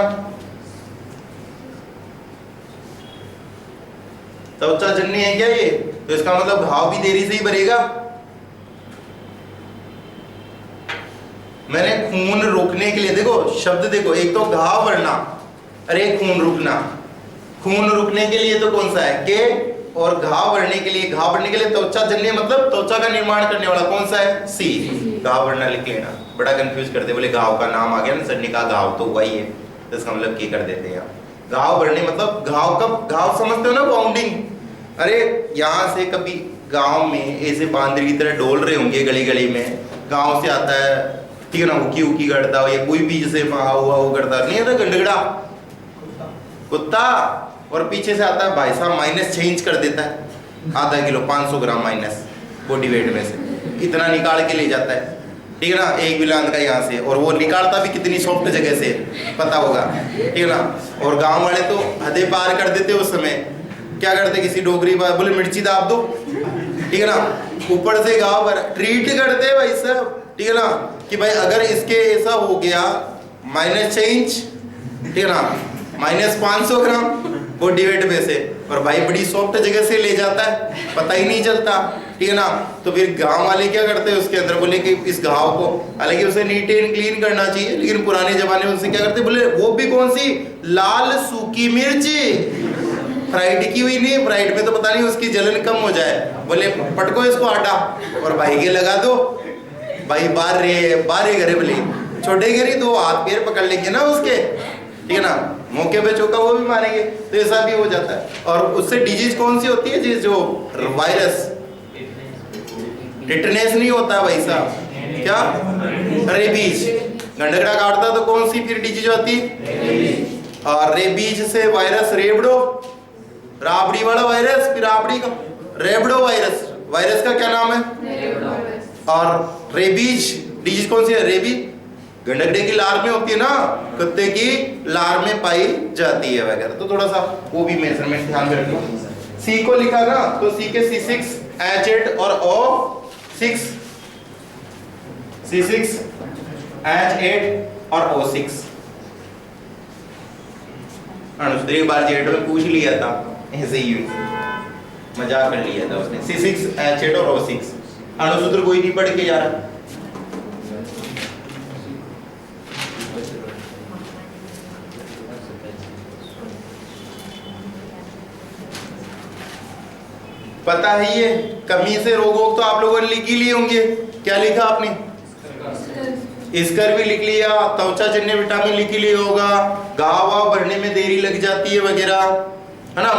त्वचा जन्य है क्या ये? तो इसका मतलब घाव भी देरी से ही भरेगा। मैंने खून रोकने के लिए, देखो शब्द देखो, एक तो घाव भरना, अरे खून रुकना। खून रुकने के लिए तो कौन सा है? के। और घाव भरने के लिए, घाव भरने के लिए त्वचा जन्य मतलब त्वचा का निर्माण करने वाला कौन सा है? सी। घाव भरना लिख लेना, बड़ा कंफ्यूज करते, बोले घाव का नाम आ गया ना सर ने कहा घाव तो हुआ ही है, तो इसका मतलब की कर देते हैं। घाव भरने मतलब घाव का, घाव समझते हो ना, बाउंडिंग। अरे यहाँ से कभी गांव में ऐसे बांदर की तरह डोल रहे होंगे गली गली में, गांव से आता है, ठीक है ना, उकी उकी करता हो, या कोई भी जैसे वहा हुआ वो करता नहीं आता, गंडगड़ा कुत्ता, और पीछे से आता है भाई साहब -6 इंच कर देता है, आधा किलो 500 ग्राम माइनस बॉडी वेट में से इतना निकाल के ले जाता है, ठीक है ना, एक बिलांद का यहाँ से, और वो निकालता भी कितनी सॉफ्ट जगह से पता होगा, ठीक है ना। और गांव वाले तो हदे पार कर देते उस समय, क्या करते, किसी डोगरी बात बोले मिर्ची दाब दो, ठीक है ना, ऊपर से गांव पर ट्रीट करते भाई साहब, ठीक है ना, कि भाई अगर इसके ऐसा हो गया -6 इंच, ठीक है ना, -500 ग्राम बॉडी वेट में से, और भाई बड़ी सॉफ्ट जगह से ले जाता है, पता ही नहीं चलता, ठीक है ना। तो फिर गांव वाले क्या करते हैं उसके अंदर, बोले कि इस घाव को, हालांकि उसे नीट एंड क्लीन करना चाहिए, लेकिन पुराने जमाने में उनसे क्या करते, बोले वो भी कौन सी, लाल सूखी मिर्ची, फ्राइड की हुई नहीं, फ्राइड में तो पता नहीं उसकी जलन कम हो जाए, बोले पटको इसको आटा और भाई के लगा दो, भाई बारे घरे बोले छोटे गिरी तो हाथ पैर पकड़ लेंगे ना उसके, ठीक है ना, मौके पे चौका वो भी मारेंगे, तो ऐसा भी हो जाता है। और उससे डिजीज कौन सी होती है, जो वायरस, टिटनेस नहीं होता भाई साहब, क्या, रेबीज, गंडगड़ा काटता तो कौन सी फिर डिजीज होती, और रेबीज से वायरस रेबडो, राबड़ी वाला वायरस, फिर राबड़ी का रेबडो वायरस, वायरस का क्या नाम है, और रेबीज डिजीज कौन सी है, रेबी गंडगड़े की लार में होती है ना, कुत्ते की लार में पाई जाती है वगैरह, तो थोड़ा सा वो भी मेजरमेंट ध्यान में रखो। सी को लिखा ना, तो सी के C6 H8 और O6, C6 H8 और O6 अनुसूत्र एक बार जेड में पूछ लिया था, ऐसे ही मजाक कर लिया था उसने, C6 H8 और O6 अनुसूत्र कोई नहीं पढ़ के जा रहा। पता है ये कमी से रोगों तो आप लोगों ने लिख ही लिए होंगे, क्या लिखा आपने, स्कर भी लिख लिया, त्वचा जन्य विटामिन लिख ही लिया होगा, घाव वाव भरने में देरी लग जाती है वगैरह, है ना,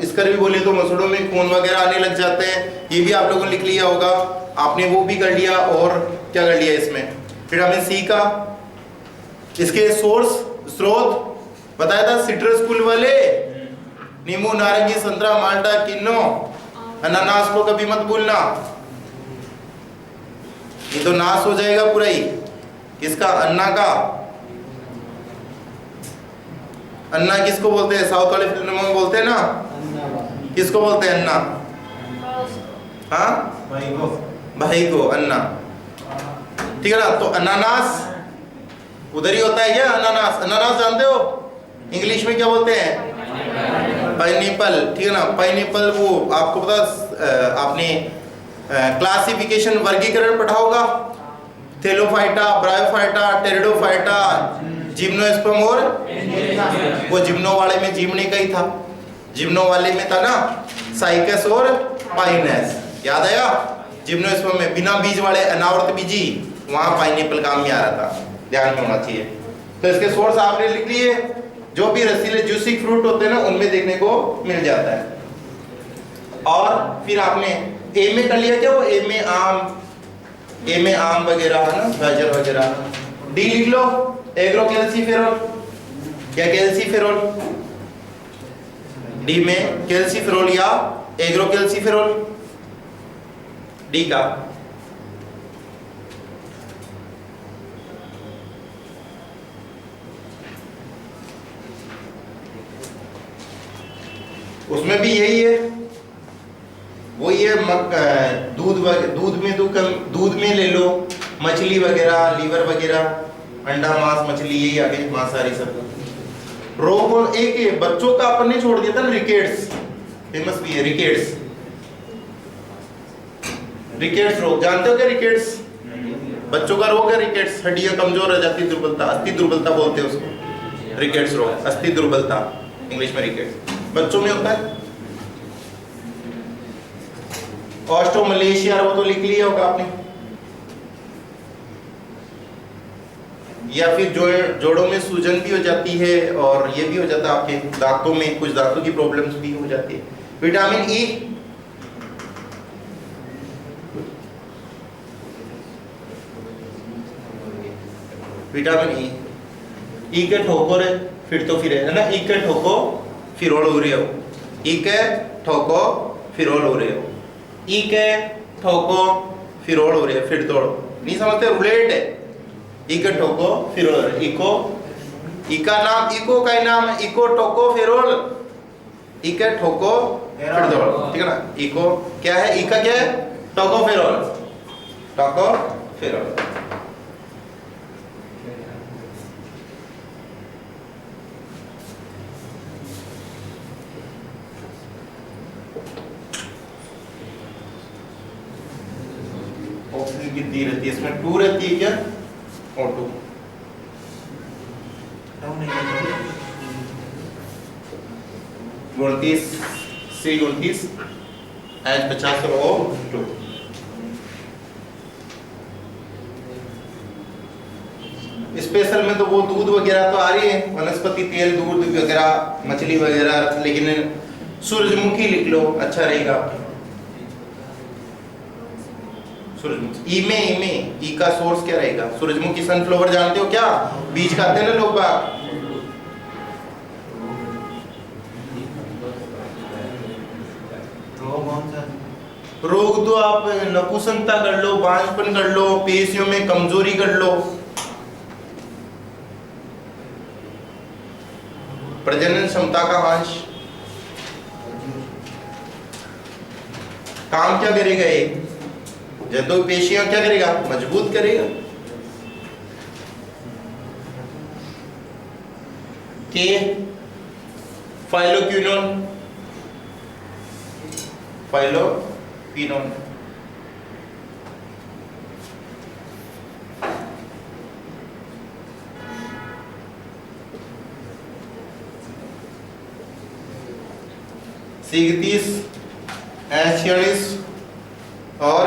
स्कर भी बोले तो मसूड़ों में खून वगैरह आने लग जाते हैं, ये भी आप लोगों ने लिख लिया होगा, आपने वो भी कर लिया। और क्या कर लिया इसमें, विटामिन सी का, इसके स्रोत बताया था, सिट्रस फूल वाले, नींबू, नारंगी, संतरा, माल्टा, किन्नो, अनानास को कभी मत भूलना, ये तो नाश हो जाएगा पूरा ही। किसका, अन्ना का, अन्ना किसको बोलते हैं, साउथ वाले फिल्म में बोलते हैं ना, किसको बोलते हैं अन्ना, हाँ भाई को अन्ना, ठीक है ना। तो अनानास उधर ही होता है क्या, अनानास, अनानास जानते हो इंग्लिश में क्या बोलते हैं, पाइनएप्पल, ठीक है ना, पाइनएप्पल, वो आपको पता, आपने क्लासिफिकेशन वर्गीकरण पढ़ा होगा, थेलोफाइटा, ब्रायोफाइटा, टेरिडोफाइटा, जिम्नोस्पर्म, और वो जिम्नो वाले में जिम्नी का ही था, जिम्नो वाले में था ना साइकस और पाइनस, याद आया, जिम्नोस्पर्म में बिना बीज वाले अनावर्त बीजी, वहां पाइनएप्पल काम में आ रहा था, ध्यान में होना चाहिए। तो इसके सोर्स आपने लिख लिए, जो भी रसीले जूसी फ्रूट होते हैं ना उनमें देखने को मिल जाता है। और फिर आपने ए में कर लिया क्या, वो ए में आम वगैरह है ना, गाजर वगैरह। डी लिख लो एग्रोकैल्सीफेरॉल या कैल्सीफेरॉल, डी में कैल्सीफेरॉल या एग्रोकैल्सीफेरॉल, डी का। उसमें भी यही है, वो ये दूध में ले लो, मछली वगैरह, लीवर वगैरह, अंडा, मांस, मछली, यही आगे मांसाहारी सब। रोग एक ही बच्चों का अपन ने छोड़ दिया था ना, रिकेट्स फेमस भी है, रिकेट्स रोग जानते हो क्या? रिकेट्स बच्चों का रोग है, रिकेट्स, हड्डियां कमजोर हो जाती, दुर्बलता, अस्थि दुर्बलता बोलते हैं उसको, रिकेट्स रोग, अस्थि दुर्बलता इंग्लिश में रिकेट्स बच्चों में होता है। ऑस्ट्रोमलेशिया वो तो लिख लिया होगा आपने, या फिर जोड़ों में सूजन भी हो जाती है और ये भी हो जाता है, आपके दांतों में कुछ दांतों की प्रॉब्लम्स भी हो जाती है। विटामिन ई, विटामिन ई के ठोको रे फिर तो फिर है ना, ई के ठोको फिरोल हो रही हो, ई के ठोको फिरोल हो रही हो, ई के ठोको फिरोल हो रही है, फिर तोड़ नहीं समझते, रुलेट है। ई के ठोको फिरोल, इको, ई का नाम, इको का नाम है इको ठोको फिरोल, ई के ठोको फिर तोड़, ठीक है ना। इको क्या है, ई का क्या है, ठोको फिरोल, ठोको फिरोल। ऑक्सीजन कितनी रहती है इसमें, 2 रहती है क्या, और 2 29 C 29 H 50 O 2। स्पेशल में तो वो दूध वगैरह तो आ रही है, वनस्पति तेल, दूध वगैरह, मछली वगैरह, लेकिन सूरजमुखी लिख लो अच्छा रहेगा। सूरजमुखी ई का सोर्स क्या रहेगा, सूरजमुखी सनफ्लावर जानते हो क्या, बीज खाते हैं ना लोग बाग। रोग तो आप नपुंसकता कर लो, बांझपन कर लो, पेशियों में कमजोरी कर लो, प्रजनन क्षमता का अंश, काम क्या करेगा ये, जंतु पेशियां क्या करेगा, मजबूत करेगा। के फाइलोक्विनोन, फाइलोक्विनोन, C31 H46 और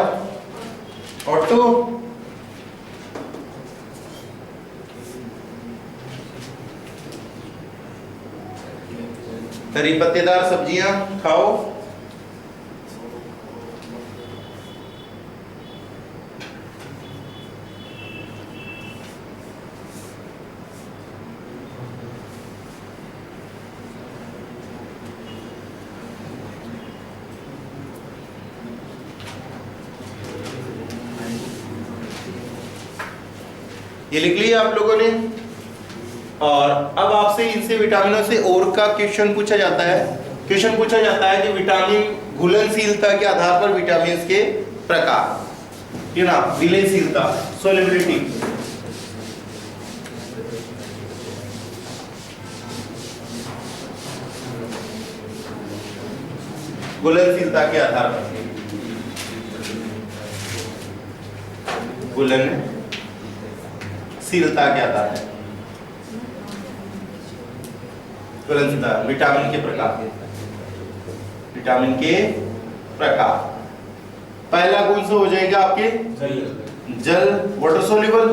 ऑटो हरी पत्तेदार सब्जियां खाओ, ये लिख लिया आप लोगों ने। और अब आपसे इनसे विटामिनों से और का क्वेश्चन पूछा जाता है, कि विटामिन घुलनशीलता के आधार पर विटामिन के प्रकार, ये ना, विलयशीलता, सोलिबिलिटी, घुलनशीलता के आधार पर, घुलनशीलता के आधार पर, विटामिन के प्रकार, विटामिन के प्रकार। पहला कौन सा हो जाएगा आपके, जल, वाटर सोल्यूबल,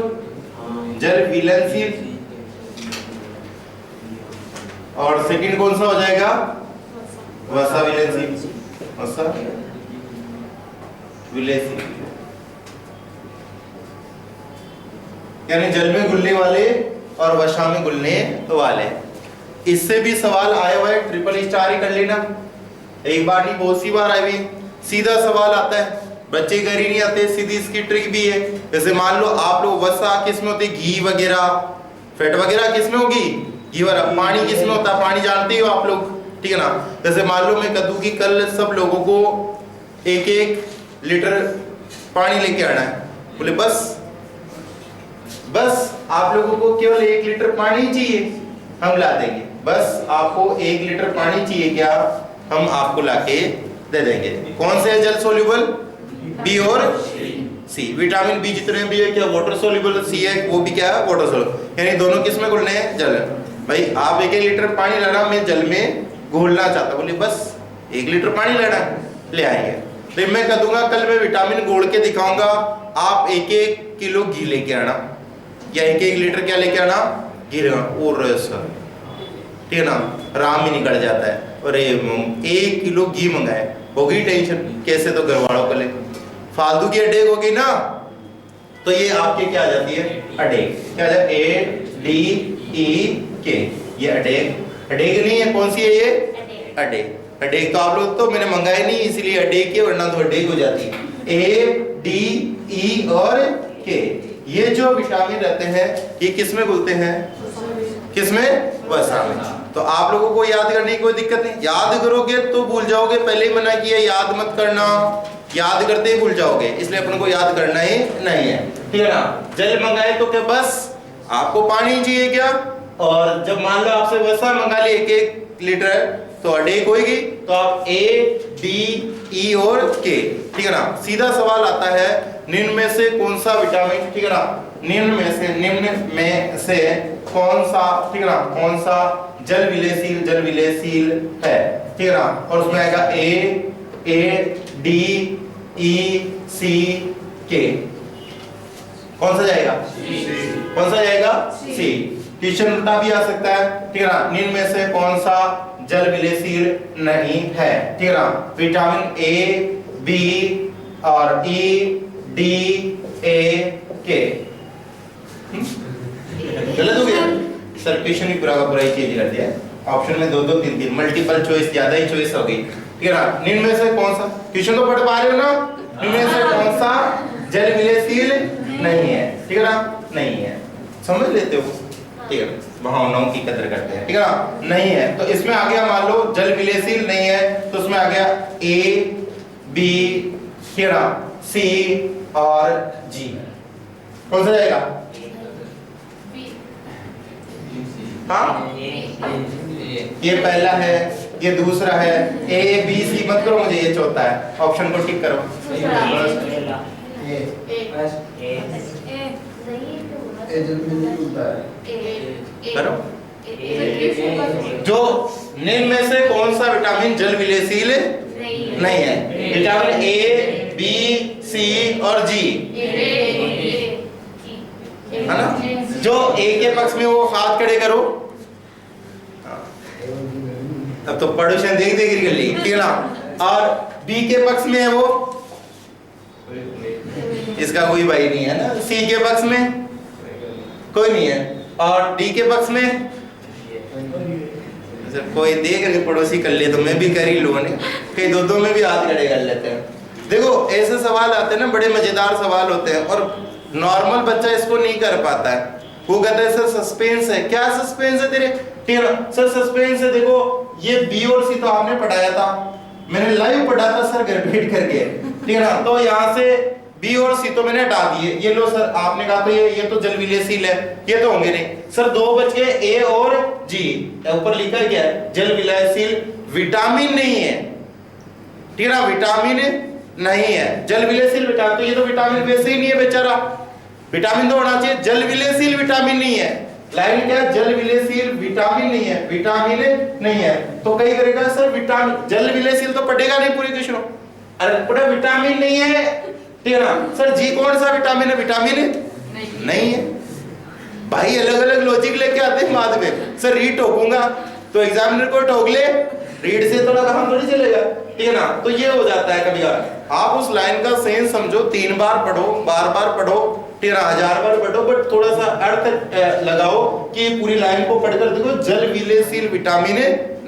जल विलयनशील, और सेकंड कौन सा हो जाएगा? वसा विलेंसी, वसा विलेंसी, यानी जल में घुलने वाले और वसा में घुलने वाले। इससे भी सवाल आए हुए, ट्रिपल स्टार ही कर लेना, एक बार नहीं बहुत सी बार आए हुए। सीधा सवाल आता है, बच्चे घर ही नहीं आते, सीधी इसकी ट्रिक भी है। जैसे मान लो आप लोग वसा किस में होती है? घी वगैरह, फैट वगैरह किस में होगी? घी वगैरह। पानी किस में होता है? पानी जानते हो आप लोग, ठीक है ना। जैसे मान लो मैं कहूं कि कल सब लोगों को 1-1 लीटर पानी लेके आना है, बोले बस आप लोगों को केवल 1 लीटर पानी चाहिए, हम ला देंगे। बस आपको 1 लीटर पानी चाहिए क्या, हम आपको लाके दे देंगे। कौन से है जल सोल्यूबल? बी और सी। विटामिन बी जितने भी है क्या वाटर सोल्यूबल, सी है वो भी क्या है वाटर सोल्यूबल, यानी दोनों किस में घुलने हैं? जल। भाई आप 1-1 लीटर पानी लाना, मैं जल में घोलना चाहता, बोले बस 1 लीटर पानी लेना ले आएंगे। तो मैं कह दूंगा कल मैं विटामिन घोल के दिखाऊंगा, आप 1-1 किलो घी लेके आना, या 1-1 लीटर क्या लेके आना? घी लेना। और सर ठीक है ना, राम ही निकल जाता है। और 1 किलो घी मंगाए, होगी टेंशन कैसे, तो घर वालों को ले फालतू की अटैक होगी ना, तो ये आपके क्या आ जाती है? अटैक। क्या आ जाए? ADEK, ये अटैक। अटैक नहीं है, कौन सी है ये? अटैक। अटैक तो आप लोग तो मैंने मंगाए नहीं इसलिए अटैक है, वरना तो अटैक हो जाती है। ADE और K, ये जो विटामिन रहते हैं ये किस में घुलते हैं? किसमें? वसा में। तो आप लोगों को याद करने की कोई दिक्कत नहीं, याद करोगे तो भूल जाओगे। पहले ही मना किया याद मत करना, याद करते ही भूल जाओगे, इसलिए अपन को याद करना ही नहीं है, ठीक है ना। जल मंगाए तो क्या बस आपको पानी चाहिए क्या? और जब मान लो आपसे वसा मंगा ले 1-1 लीटर, तो अटैक होगी, तो आप ADE और K, ठीक है ना। सीधा सवाल आता है, निम्न में से कौन सा विटामिन, ठीक है ना, निम्न में से कौन सा, ठीक है ना, कौन सा जल विलेयशील है, ठीक है ना। और उसमें आएगा ADECK, कौन सा जाएगा? कौन सा जाएगा? सी। क्वेश्चन उल्टा भी आ सकता है, ठीक है ना। निम्न में से कौन सा जल विलेयशील नहीं है, ठीक है ना। विटामिन A, B और E, D, A, K। गलत हो गया सर, क्वेश्चन ही पूरा का पूरा ही चेंज कर दिया। ऑप्शन में 2-2, 3-3 मल्टीपल चॉइस, ज्यादा ही चॉइस हो गई, ठीक है ना। निम्न में से कौन सा, क्वेश्चन तो पढ़ पा रहे हो ना, निम्न में से कौन सा जल विलेयशील नहीं है, ठीक है ना, नहीं है, समझ लेते हो, ठीक है। भावनाओं की कदर करते हैं, ठीक है ना। नहीं है तो इसमें आ गया, मान लो जल विलेयशील नहीं है तो उसमें आ गया A, B, ठीक है ना, C और G। कौन सा जाएगा? हाँ, ये पहला है, ये दूसरा है। A, B, C मत करो मुझे, ये चौथा है। ऑप्शन को टिक करो। करो। जो निम्न में से कौन सा विटामिन जल विलेयशील नहीं है? विटामिन A, B, C और G, है ना। जो A के पक्ष में वो हाथ खड़े करो, तब तो पड़ोसन देख कर ली, ठीक है ना। और B के पक्ष में है वो, इसका कोई भाई नहीं है ना। C के पक्ष में कोई नहीं है, और D के पक्ष में कोई देख के पड़ोसी कर ले तो मैं भी कर ही लूँ, कहीं दो में भी हाथ खड़े कर लेते हैं। देखो ऐसे सवाल आते हैं ना, बड़े मजेदार सवाल होते हैं, और नॉर्मल बच्चा इसको नहीं कर पाता है। वो कहता है सर सस्पेंस है। क्या सस्पेंस है तेरे? ठीक है ना सर, सस्पेंस है। देखो ये बी और सी तो आपने पढ़ाया था, मैंने लाइव पढ़ा था सर घर बैठ करके, ठीक है ना। तो यहाँ से बी और सी तो मैंने हटा दिए, ये लो सर, आपने कहा तो ये तो जल विलेयशील है, ये तो होंगे नहीं सर। 2 बच गए, ए और जी। ऊपर लिखा क्या है? जल विलेयशील विटामिन नहीं है, ठीक है ना, विटामिन नहीं है, जल विलेयशील विटामिन। तो ये तो विटामिन वैसे ही नहीं है बेचारा, विटामिन तो होना चाहिए, जल विलेयशील विटामिन नहीं है। लाइन क्या है? जल विलेयशील विटामिन नहीं है, विटामिन नहीं है। तो कहीं करेगा सर विटामिन, जल विलेयशील तो पढ़ेगा नहीं पूरे क्वेश्चन, अरे पूरा विटामिन नहीं है, ठीक है ना सर। जी कौन सा विटामिन है? विटामिन नहीं है भाई। अलग अलग लॉजिक लेके आते हैं बाद में, सर री ठोकूंगा, तो एग्जामिनर को टोगले रीड से थोड़ा काम थोड़ी चलेगा, ठीक है ना। तो ये हो जाता है कभी आप उस लाइन का सेंस समझो, 3 बार पढ़ो, बार बार पढ़ो, ठीक है, 1000 बार पढ़ो, बट थोड़ा सा अर्थ लगाओ कि पूरी लाइन को पढ़कर देखो जल विलेयशील विटामिन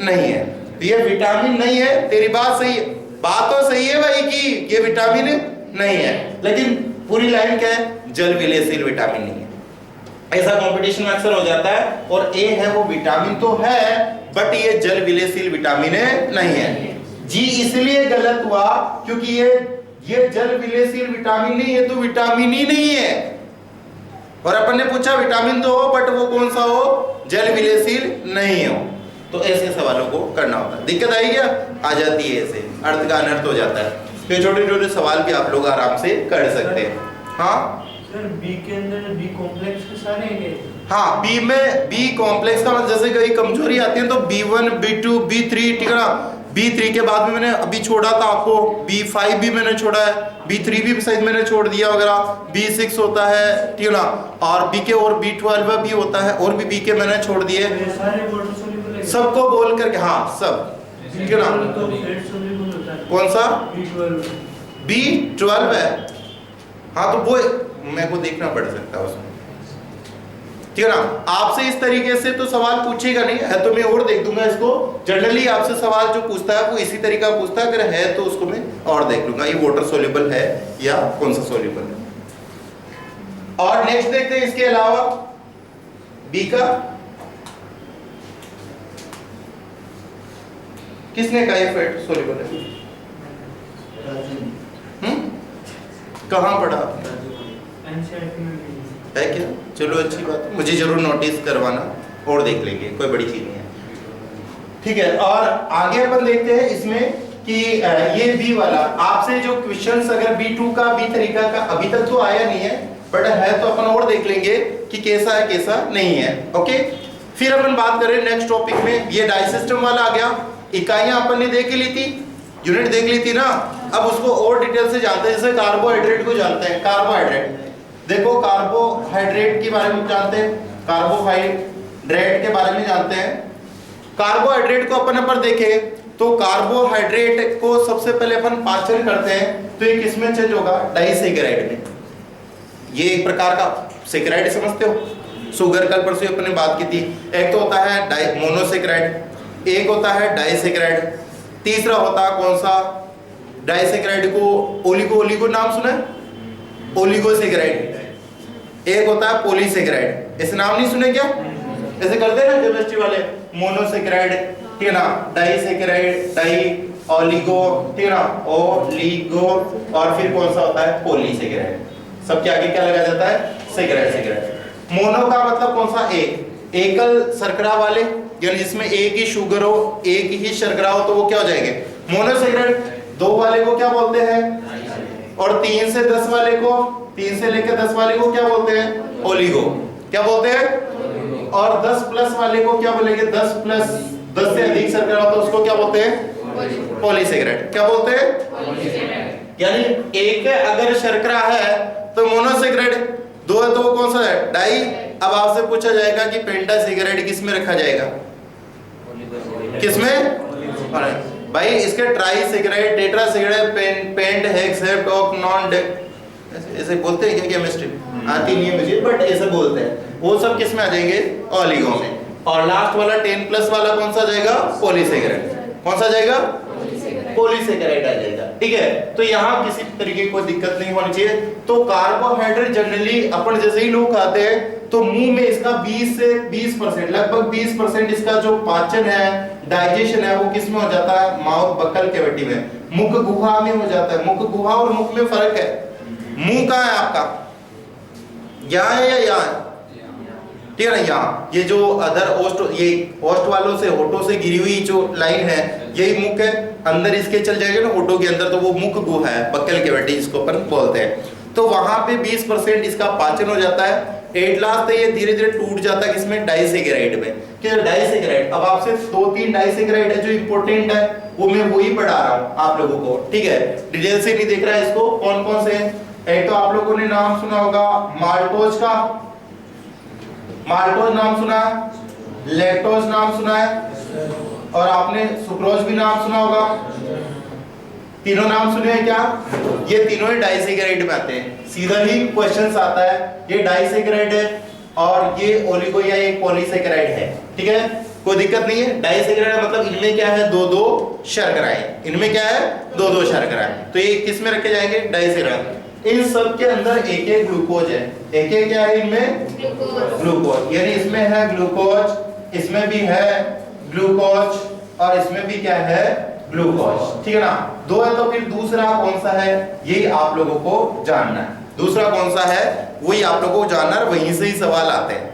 नहीं है। तो ये विटामिन नहीं है, तेरी बात सही है, बात तो सही है भाई कि ये विटामिन नहीं है, लेकिन पूरी लाइन क्या है, जल विलेयशील विटामिन नहीं है। ऐसा कंपटीशन में अक्सर हो जाता है। और ए है वो विटामिन तो है बट ये जल विलेयशील विटामिन नहीं है। जी इसलिए गलत हुआ क्योंकि ये जल विलेयशील विटामिन नहीं है, तो विटामिन ही नहीं है। और अपन ने पूछा विटामिन तो हो बट वो कौन सा हो, जल विलेयशील नहीं हो। तो ऐसे सवालों को करना होता है। दिक्कत आई क्या, आ जाती है, ऐसे अर्थ का अनर्थ हो जाता है। तो छोटे छोटे सवाल भी आप लोग आराम से कर सकते हैं। हाँ सर बी के अंदर बी कॉम्प्लेक्स के सारे हैं। हाँ बी में बी कॉम्प्लेक्स का मतलब जैसे कई कमजोरी आती है तो B1 B2 B3, ठीक है ना। B3 के बाद में मैंने अभी छोड़ा था आपको, B5 भी मैंने छोड़ा है, B3 भी शायद मैंने छोड़ दिया वगैरह, B6 होता है, ठीक है ना। और B के और B12 भी होता है, और भी B के मैंने छोड़ दिए, सबको बोल करके, हाँ सब, ठीक है ना। कौन सा B12 है, हाँ तो वो मेरे को देखना पड़ सकता है उसमें, ठीक है ना। आपसे इस तरीके से तो सवाल पूछेगा नहीं है, तो मैं और देख दूंगा इसको। जनरली आपसे सवाल जो पूछता है वो इसी तरीका पूछता है, अगर है तो उसको मैं और देख लूंगा ये वाटर सोल्यूबल है या कौन सा सोल्यूबल है। और नेक्स्ट देखते हैं इसके अलावा बी का, किसने कहा ये फैट सोल्यूबल है, कहां पढ़ा है क्या, चलो अच्छी बात है, मुझे जरूर नोटिस करवाना और देख लेंगे, कोई बड़ी चीज नहीं है, ठीक है। और आगे अपन देखते हैं इसमें कि ये बी वाला आपसे जो क्वेश्चंस अगर B2 का B3 का अभी तक तो आया नहीं है, बट है तो अपन और देख लेंगे कि कैसा है कैसा नहीं है। ओके, फिर अपन बात करें नेक्स्ट टॉपिक में, ये डाई सिस्टम वाला आ गया। इकाइयां अपन ने देख ली थी, यूनिट देख ली थी ना। अब उसको और डिटेल से जानते हैं, जैसे कार्बोहाइड्रेट को जानते हैं। कार्बोहाइड्रेट देखो, कार्बोहाइड्रेट के बारे में जानते हैं, कार्बोहाइड्रेट के बारे में जानते हैं। कार्बोहाइड्रेट को अपन पर देखें तो कार्बोहाइड्रेट को सबसे पहले अपन पाचन करते हैं तो ये किसमें चेंज होगा, डाइसेकेराइड में। ये एक प्रकार का सेकेराइड समझते हो, शुगर कल परसों अपन ने बात की थी। एक तो होता है मोनोसेकेराइड, एक होता है डाइसेकेराइड, तीसरा होता है कौन सा, डाइसेकेराइड को ओलिगो नाम सुना है, ओलिगोसेकेराइड। एक होता है पॉलीसेकेराइड, ऐसे नाम नहीं सुने क्या, ऐसे करते हैं ना केमिस्ट्री वाले, मोनोसेकेराइड, ठीक है ना, डाइसेकेराइड, डाई, ओलिगो, ठीक है ना, ओलिगो, और फिर कौन सा होता है पॉलीसेकेराइड। सबके आगे क्या लगा जाता है, सेकेराइड। मोनो का मतलब कौन सा, एकल शर्करा वाले, यानी जिसमें एक ही शुगर हो, एक ही शर्करा हो, तो वो क्या हो जाएंगे, मोनोसेकेराइड। 2 वाले को क्या बोलते हैं, और 3 से 10 वाले को, 3 से लेकर 10 वाले को क्या बोलते हैं, ओलिगो। क्या बोलते हैं, और 10 प्लस वाले को क्या बोलेंगे, 10 से अधिक शर्करा हो तो उसको क्या बोलते हैं, पॉलीसेकेराइड। क्या बोलते हैं, यानी एक अगर शर्करा है तो मोनोसेकेराइड, 2 है तो वो कौन सा है, डाई। अब आपसे पूछा जाएगा कि पेंटासेकेराइड किस में रखा जाएगा, किसमें, भाई इसके ट्राइसेकेराइड, टेट्रासेकेराइड, पेंट, हेक्स, हेप्टोक, नॉन, ऐसे बोलते हैं क्या, केमिस्ट्री आती नहीं है मुझे बट ऐसे बोलते हैं, वो सब किस में आ जाएंगे, ओलिगो में। और लास्ट वाला 10 प्लस वाला कौन सा जाएगा, पॉलीसेकेराइड। कौन सा जाएगा, पॉलीसेकेराइड आ जाएगा, ठीक है। तो यहाँ किसी तरीके की कोई दिक्कत नहीं होनी चाहिए। तो कार्बोहाइड्रेट जनरली अपन जैसे ही लोग खाते हैं तो मुंह में इसका 20 से 20%, लगभग 20% इसका जो पाचन है, डाइजेशन है, वो किस में हो जाता है, माउथ बक्कल कैविटी में, मुख गुहा में हो जाता है। मुख गुहा और मुख में फर्क है। मुंह कहाँ है आपका, यहाँ है या यहाँ है, ठीक है ना, यहाँ। ये जो अदर ओस्ट, ये ओस्ट वालों से होठों से गिरी हुई जो लाइन है यही मुख है, अंदर इसके चल जाएगा ना होठों के अंदर तो वो मुख गुहा है, बक्कल कैविटी जिसको अपन बोलते हैं। तो वहां पे 20% इसका पाचन हो जाता है। एट लास्ट ये धीरे धीरे टूट जाता है किसमें, डाइसेकेराइड में। क्या डाइसेकेराइड, अब आपसे 2-3 डाइसेकेराइड है जो इंपॉर्टेंट है, वो मैं वही पढ़ा रहा हूँ आप लोगों को, ठीक है। डिटेल से नहीं देख रहा है इसको, कौन कौन से। एक तो आप लोगों ने नाम सुना होगा माल्टोज का, माल्टोज नाम सुना है, लैक्टोज नाम सुना है, और आपने सुक्रोज भी नाम सुना होगा, तीनों नाम सुने हैं क्या? ये तीनों ही डाइसेकेराइड में आते हैं, सीधा ही क्वेश्चंस आता है। ये डाइसेकेराइड है और ये ओलिगो या एक पॉलीसेकेराइड है, ठीक है, कोई दिक्कत नहीं है। डाइसेकेराइड मतलब इनमें क्या है, दो दो शर्कराएं, इनमें क्या है, दो दो शर्कराएं, तो ये किस में रखे जाएंगे, डाइसेकेराइड। इन सब के अंदर एक एक ग्लूकोज है, एक एक क्या है इनमें, ग्लूकोज, यानी इसमें है ग्लूकोज, इसमें भी है ग्लूकोज और इसमें भी क्या है, ग्लूकोज, ठीक है ना। दो है तो फिर दूसरा कौन सा है, यही आप लोगों को जानना है। दूसरा कौन सा है वही आप लोगों को जानना है, वहीं से ही सवाल आते हैं।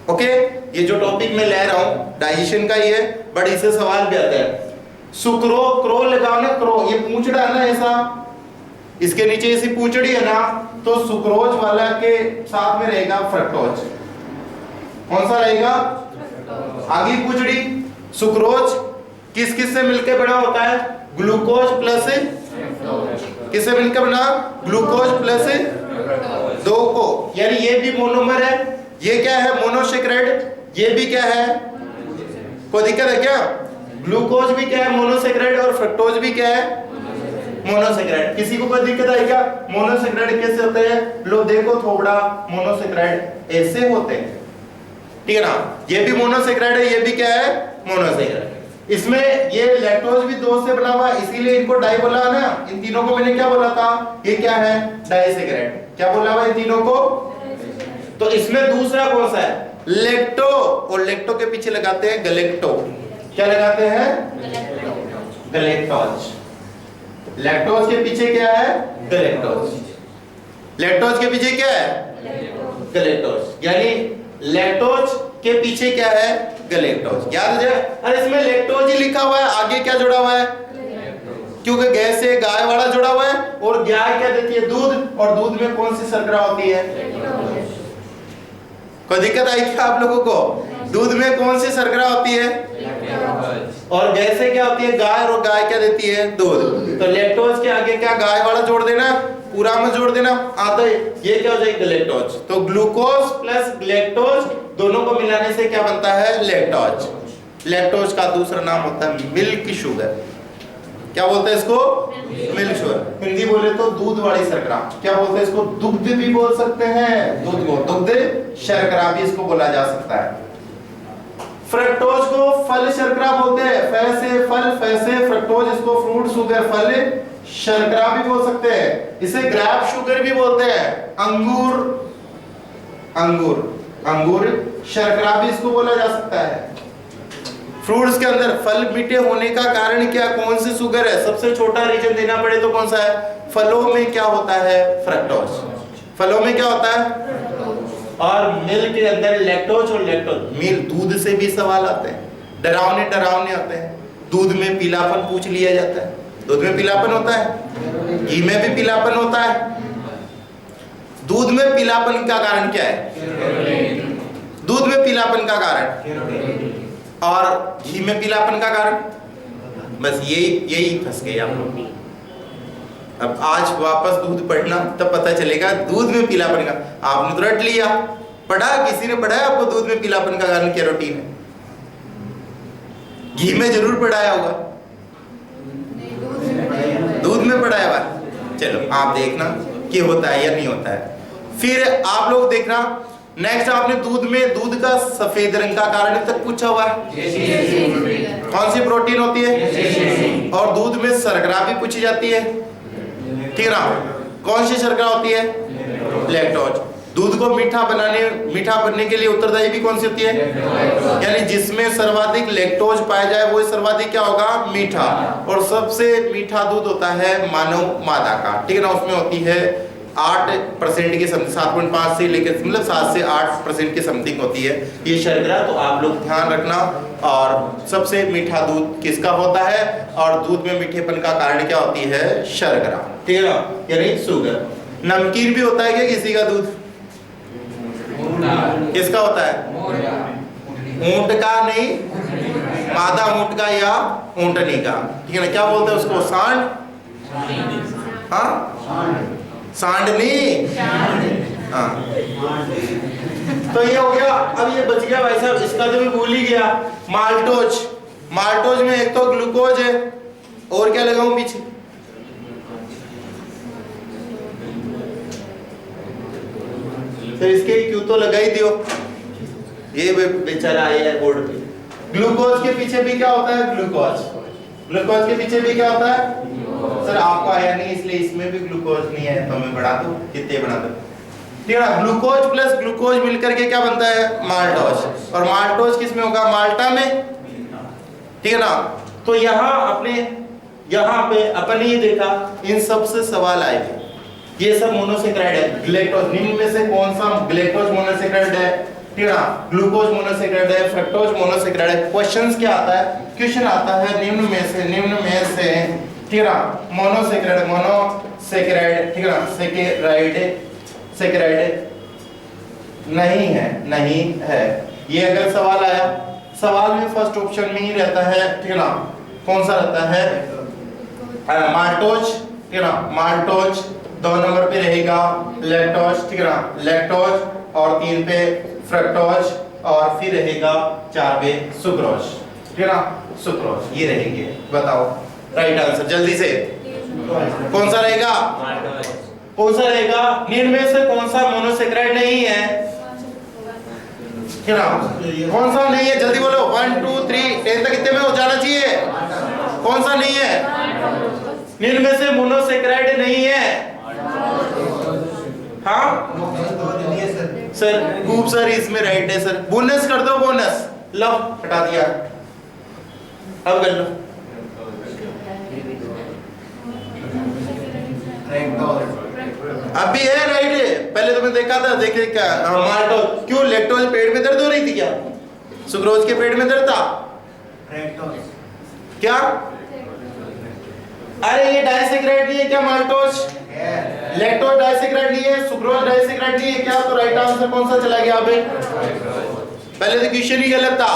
ओके, ये जो टॉपिक मैं ले रहा हूं डाइजेशन का ही है, बट इससे सवाल भी आते हैं। सुक्रो क्रो लगाओ ना, क्रो ये पूंछड़ा है ना ऐसा, इसके नीचे ऐसी पूंछड़ी है ना, तो सुक्रोज वाला के साथ में रहेगा फ्रक्टोज। कौन सा रहेगा, आगे पूंछड़ी। सुक्रोज किस किस से मिलकर बना होता है, ग्लूकोज प्लस, किससे मिलकर बना, ग्लूकोज प्लस दो को, यानी ये भी मोनोमर है, ये क्या है मोनोसेकेराइड, ये भी क्या है, कोई दिक्कत है क्या? ग्लूकोज भी क्या है मोनोसेकेराइड और फ्रक्टोज भी क्या है मोनोसेकेराइड। किसी को कोई दिक्कत आई क्या? मोनोसेकेराइड कैसे होते हैं, लो देखो थोड़ा, मोनोसेकेराइड ऐसे होते हैं, ठीक है ना। ये भी मोनोसेकेराइड है, ये भी क्या है मोनोसेकेराइड। इसमें ये लैक्टोज भी दो से बना हुआ है, इसीलिए इनको डाई बोला ना। इन तीनों को मैंने क्या बोला था, ये क्या है डाइसेकेराइड, क्या बोला हुआ इन तीनों को। तो इसमें दूसरा कौन सा है, लेक्टो, और लेक्टो के पीछे लगाते हैं गलेक्टो, क्या लगाते हैं, गलेक्टोज। लैक्टोज के पीछे क्या है, गलेक्टोज। लैक्टोज के पीछे क्या है, गलेक्टोज, यानी लैक्टोज के पीछे क्या है, गलेक्टोज। याद है, अरे इसमें लैक्टोज ही लिखा हुआ है, आगे क्या जुड़ा हुआ है, क्योंकि गैस से गाय वाला जुड़ा हुआ है, और गाय क्या देती है, दूध, और दूध में कौन सी शर्करा होती है। कोई दिक्कत आई क्या आप लोगों को, दूध में कौन सी शर्करा होती है, और गैस से क्या होती है, गाय, और गाय क्या देती है, दूध। तो लैक्टोज के आगे क्या गाय वाला जोड़ देना, पूरा में जोड़ देना, आता है ये क्या हो जाएगा लैक्टोज। तो ग्लूकोज प्लस लैक्टोज दोनों को मिलाने से क्या बनता है, लैक्टोज। लैक्टोज का दूसरा नाम होता है मिल्क शुगर, क्या बोलते हैं इसको, मिल्क शुगर। हिंदी बोले तो दूध वाली शर्करा, क्या बोलते हैं इसको, दुग्ध भी बोल सकते हैं, दूध को दुग्ध शर्करा भी इसको बोला जा सकता है। फ्रक्टोज को फल शर्करा बोलते हैं, फल से फल, फल से फ्रक्टोज, इसको फ्रूट शुगर, फल शर्करा भी बोल सकते हैं। इसे ग्रेप शुगर भी बोलते हैं, अंगूर, अंगूर, अंगूर शर्करा भी इसको बोला जा सकता है। फ्रूट्स के अंदर फल मीठे होने का कारण क्या, कौन सी शुगर है, सबसे छोटा रीजन देना पड़े तो कौन सा है, फलों में क्या होता है, फ्रक्टोज, फलों में क्या होता है। और मिल्क के अंदर लैक्टोज और लैक्टोज, मिल्क दूध से भी सवाल आते हैं, डरावने डरावने आते हैं। दूध में पीलापन पूछ लिया जाता है, दूध में पीलापन होता है, घी में भी पीलापन होता है। दूध में पीलापन का कारण क्या है, दूध में पीलापन का कारण, और घी में पीलापन का कारण, बस यही फंस गए आप लोग। अब आज वापस दूध पढ़ना तब पता चलेगा दूध में पीलापन का, आपने तो रट लिया, पढ़ा, किसी ने पढ़ाया आपको दूध में पीलापन का कारण कैरोटीन है, घी में जरूर पढ़ाया होगा, दूध में पढ़ाया हुआ। चलो आप देखना कि होता है या नहीं होता है। फिर आप लोग देखना नेक्स्ट, आपने दूध में, दूध का सफेद रंग का कारण तक पूछा हुआ है, कौन सी प्रोटीन होती है, और दूध में शर्करा भी पूछी जाती है, ठीक है ना। कौन सी शर्करा होती है, लैक्टोज। दूध को मीठा बनने के लिए उत्तरदायी भी कौन सी होती है, यानी जिसमें सर्वाधिक लैक्टोज पाया जाए वो सर्वाधिक क्या होगा, मीठा। और सबसे मीठा दूध होता है मानव मादा का, ठीक है ना, उसमें होती है 8% की समथिंग, 7.5 से लेकर मतलब 7 से 8% की समथिंग होती है ये शर्करा। तो आप लोग ध्यान रखना। और सबसे मीठा दूध किसका होता है, और दूध में मीठेपन का कारण क्या होती है, शर्करा, ठीक है ना, यानी शुगर। नमकीन भी होता है क्या किसी का दूध, किसका होता है, ऊंट का नहीं, मादा ऊंट का या ऊंटनी का, ठीक है ना, क्या बोलते हैं उसको, सांड, हाँ सांडनी, हाँ। तो ये हो गया। अब ये बच गया भाई साहब, इसका तो मैं भूल ही गया, माल्टोज, माल्टोज में एक तो ग्लूकोज है, और क्या लगाऊं पीछे? तो इसके क्यों तो लगा ही दियो, ये बेचारा आया है बोर्ड पे। ग्लूकोज के पीछे भी क्या होता है? ग्लूकोज। ग्लूकोज के पीछे भी क्या होता है? सर आपको आया नहीं इसलिए इसमें भी ग्लूकोज नहीं है, तो मैं बढ़ा दूं, कितने बना दूं? ठीक है ना, ग्लूकोज प्लस ग्लूकोज मिलकर के क्या बनता है? माल्टोज। और माल्टोज किस में होगा? माल्टा में, ठीक है ना। तो यहाँ पे अपन ये देखा, इन सब से सवाल आए थे। ये सब मोनोसेक्राइड है। ग्लैक्टोज, निम्न में से कौन सा? ग्लैक्टोज मोनोसेक्राइड है, ठीक है ना। ग्लूकोज मोनोसेक्राइड है, फ्रक्टोज मोनोसेक्राइड है। क्वेश्चंस क्या आता है? क्वेश्चन आता है निम्न में से, ठीक है ना, मोनोसेक्राइड, ठीक है ना, सेक्राइड नहीं है। ये अगर सवाल आया, सवाल में फर्स्ट ऑप्शन में ही रहता है, ठीक है ना, कौन सा रहता है? माल्टोज, ठीक है ना, माल्टोज। 2 नंबर पे रहेगा लैक्टोज, ठीक है ना, लैक्टोज। और 3 पे फ्रक्टोज, और फिर रहेगा 4 पे सुक्रोज, ठीक है ना, सुक्रोज। ये रहेंगे, बताओ राइट आंसर जल्दी से कौन सा रहेगा? कौन सा रहेगा? निम्न में से कौन सा मोनोसेक्राइड नहीं है? क्या कौन सा नहीं है? जल्दी बोलो, 1 2 3 10 तक कितने में हो जाना चाहिए? कौन सा नहीं है? निम्न में से मोनोसेक्राइड नहीं है। हाँ सर, खूब सर इसमें राइट है सर। बोनस कर दो, बोनस लो, हटा दिया, अब कर लो। अभी है राइट है, पहले तो मैं देखा था, देखे क्या माल्टोज। क्यों? लैक्टोज पेट में दर्द हो रही थी क्या? सुक्रोज के पेट में दर्द था क्या? अरे ये डाइसेक्राइड नहीं है क्या माल्टोज? लैक्टोज डाइसेक्राइड नहीं है, सुक्रोज डाइसेक्राइड नहीं है क्या? तो राइट आंसर कौन सा चला गया? अबे पहले तो क्वेश्चन ही गलत था।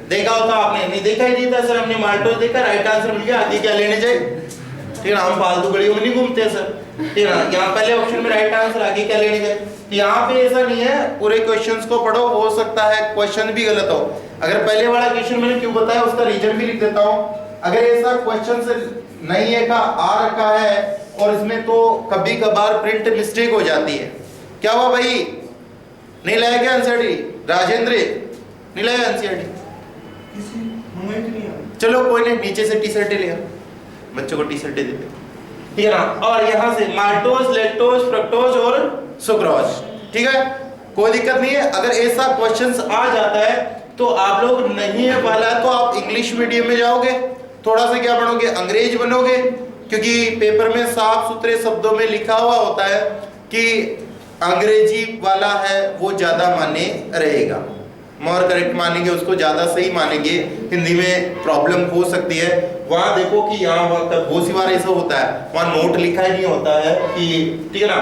देखा होता आपने? नहीं देखा ही नहीं था सर, हमने माल्टोज देखा, राइट आंसर मिल गया, आगे क्या लेने जाए? ठीक है ना, हम फालतू गलियों में नहीं घूमते सर, ठीक है ना। यहाँ पहले ऑप्शन में राइट आंसर, आगे क्या लेने जाए? यहाँ पे ऐसा नहीं है, पूरे क्वेश्चंस को पढ़ो, हो सकता है क्वेश्चन भी गलत हो। अगर पहले वाला क्वेश्चन मैंने क्यों बताया उसका रीजन भी लिख देता हूँ। अगर ऐसा क्वेश्चन से नहीं है का आ रखा है और इसमें तो कभी कभार प्रिंट मिस्टेक हो जाती है। क्या हुआ भाई, नहीं लाया क्या एनसीईआरटी? राजेंद्र नहीं लाया एनसीईआरटी? चलो कोई नहीं, नीचे से टी शर्ट ले, बच्चों को टी शर्ट देते, ठीक है ना। और यहाँ से माल्टोज, लैक्टोज, फ्रक्टोज और सुक्रोज, ठीक है, कोई दिक्कत नहीं है। अगर ऐसा क्वेश्चंस आ जाता है तो आप लोग नहीं है वाला तो आप इंग्लिश मीडियम में जाओगे, थोड़ा सा क्या पढ़ोगे? अंग्रेज बनोगे, क्योंकि पेपर में साफ सुथरे शब्दों में लिखा हुआ होता है कि अंग्रेजी वाला है वो ज्यादा माने रहेगा, मोर करेक्ट मानेंगे, उसको ज्यादा सही मानेंगे। हिंदी में प्रॉब्लम हो सकती है। वहां देखो कि यहाँ बहुत सी बार ऐसा होता है, वहां नोट लिखा ही नहीं होता है कि, ठीक है ना,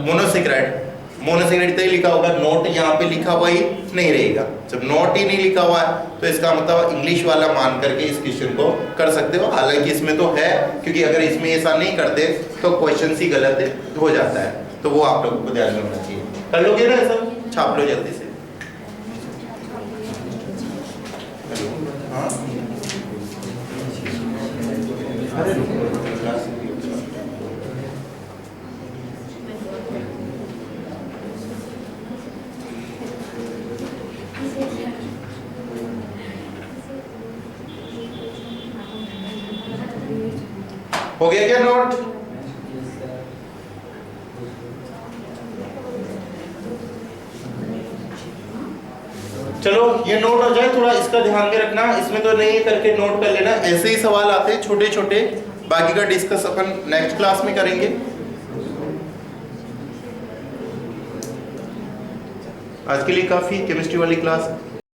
मोनोसेक्राइड तो ही लिखा होगा, नोट यहाँ पे लिखा हुआ ही नहीं रहेगा। जब नोट ही नहीं लिखा हुआ है तो इसका मतलब इंग्लिश वाला मान करके इस क्वेश्चन को कर सकते हो। हालांकि इसमें तो है, क्योंकि अगर इसमें ऐसा नहीं करते तो क्वेश्चन ही गलत हो जाता है, तो वो आप लोगों को ध्यान में रखना चाहिए। कर लोगे ना ऐसा? छाप लो जल्दी से। हाँ? हो गया क्या नोट? चलो ये नोट हो जाए, थोड़ा इसका ध्यान में रखना, इसमें तो नहीं करके नोट कर लेना। ऐसे ही सवाल आते हैं छोटे छोटे, बाकी का डिस्कस अपन नेक्स्ट क्लास में करेंगे। आज के लिए काफी केमिस्ट्री वाली क्लास।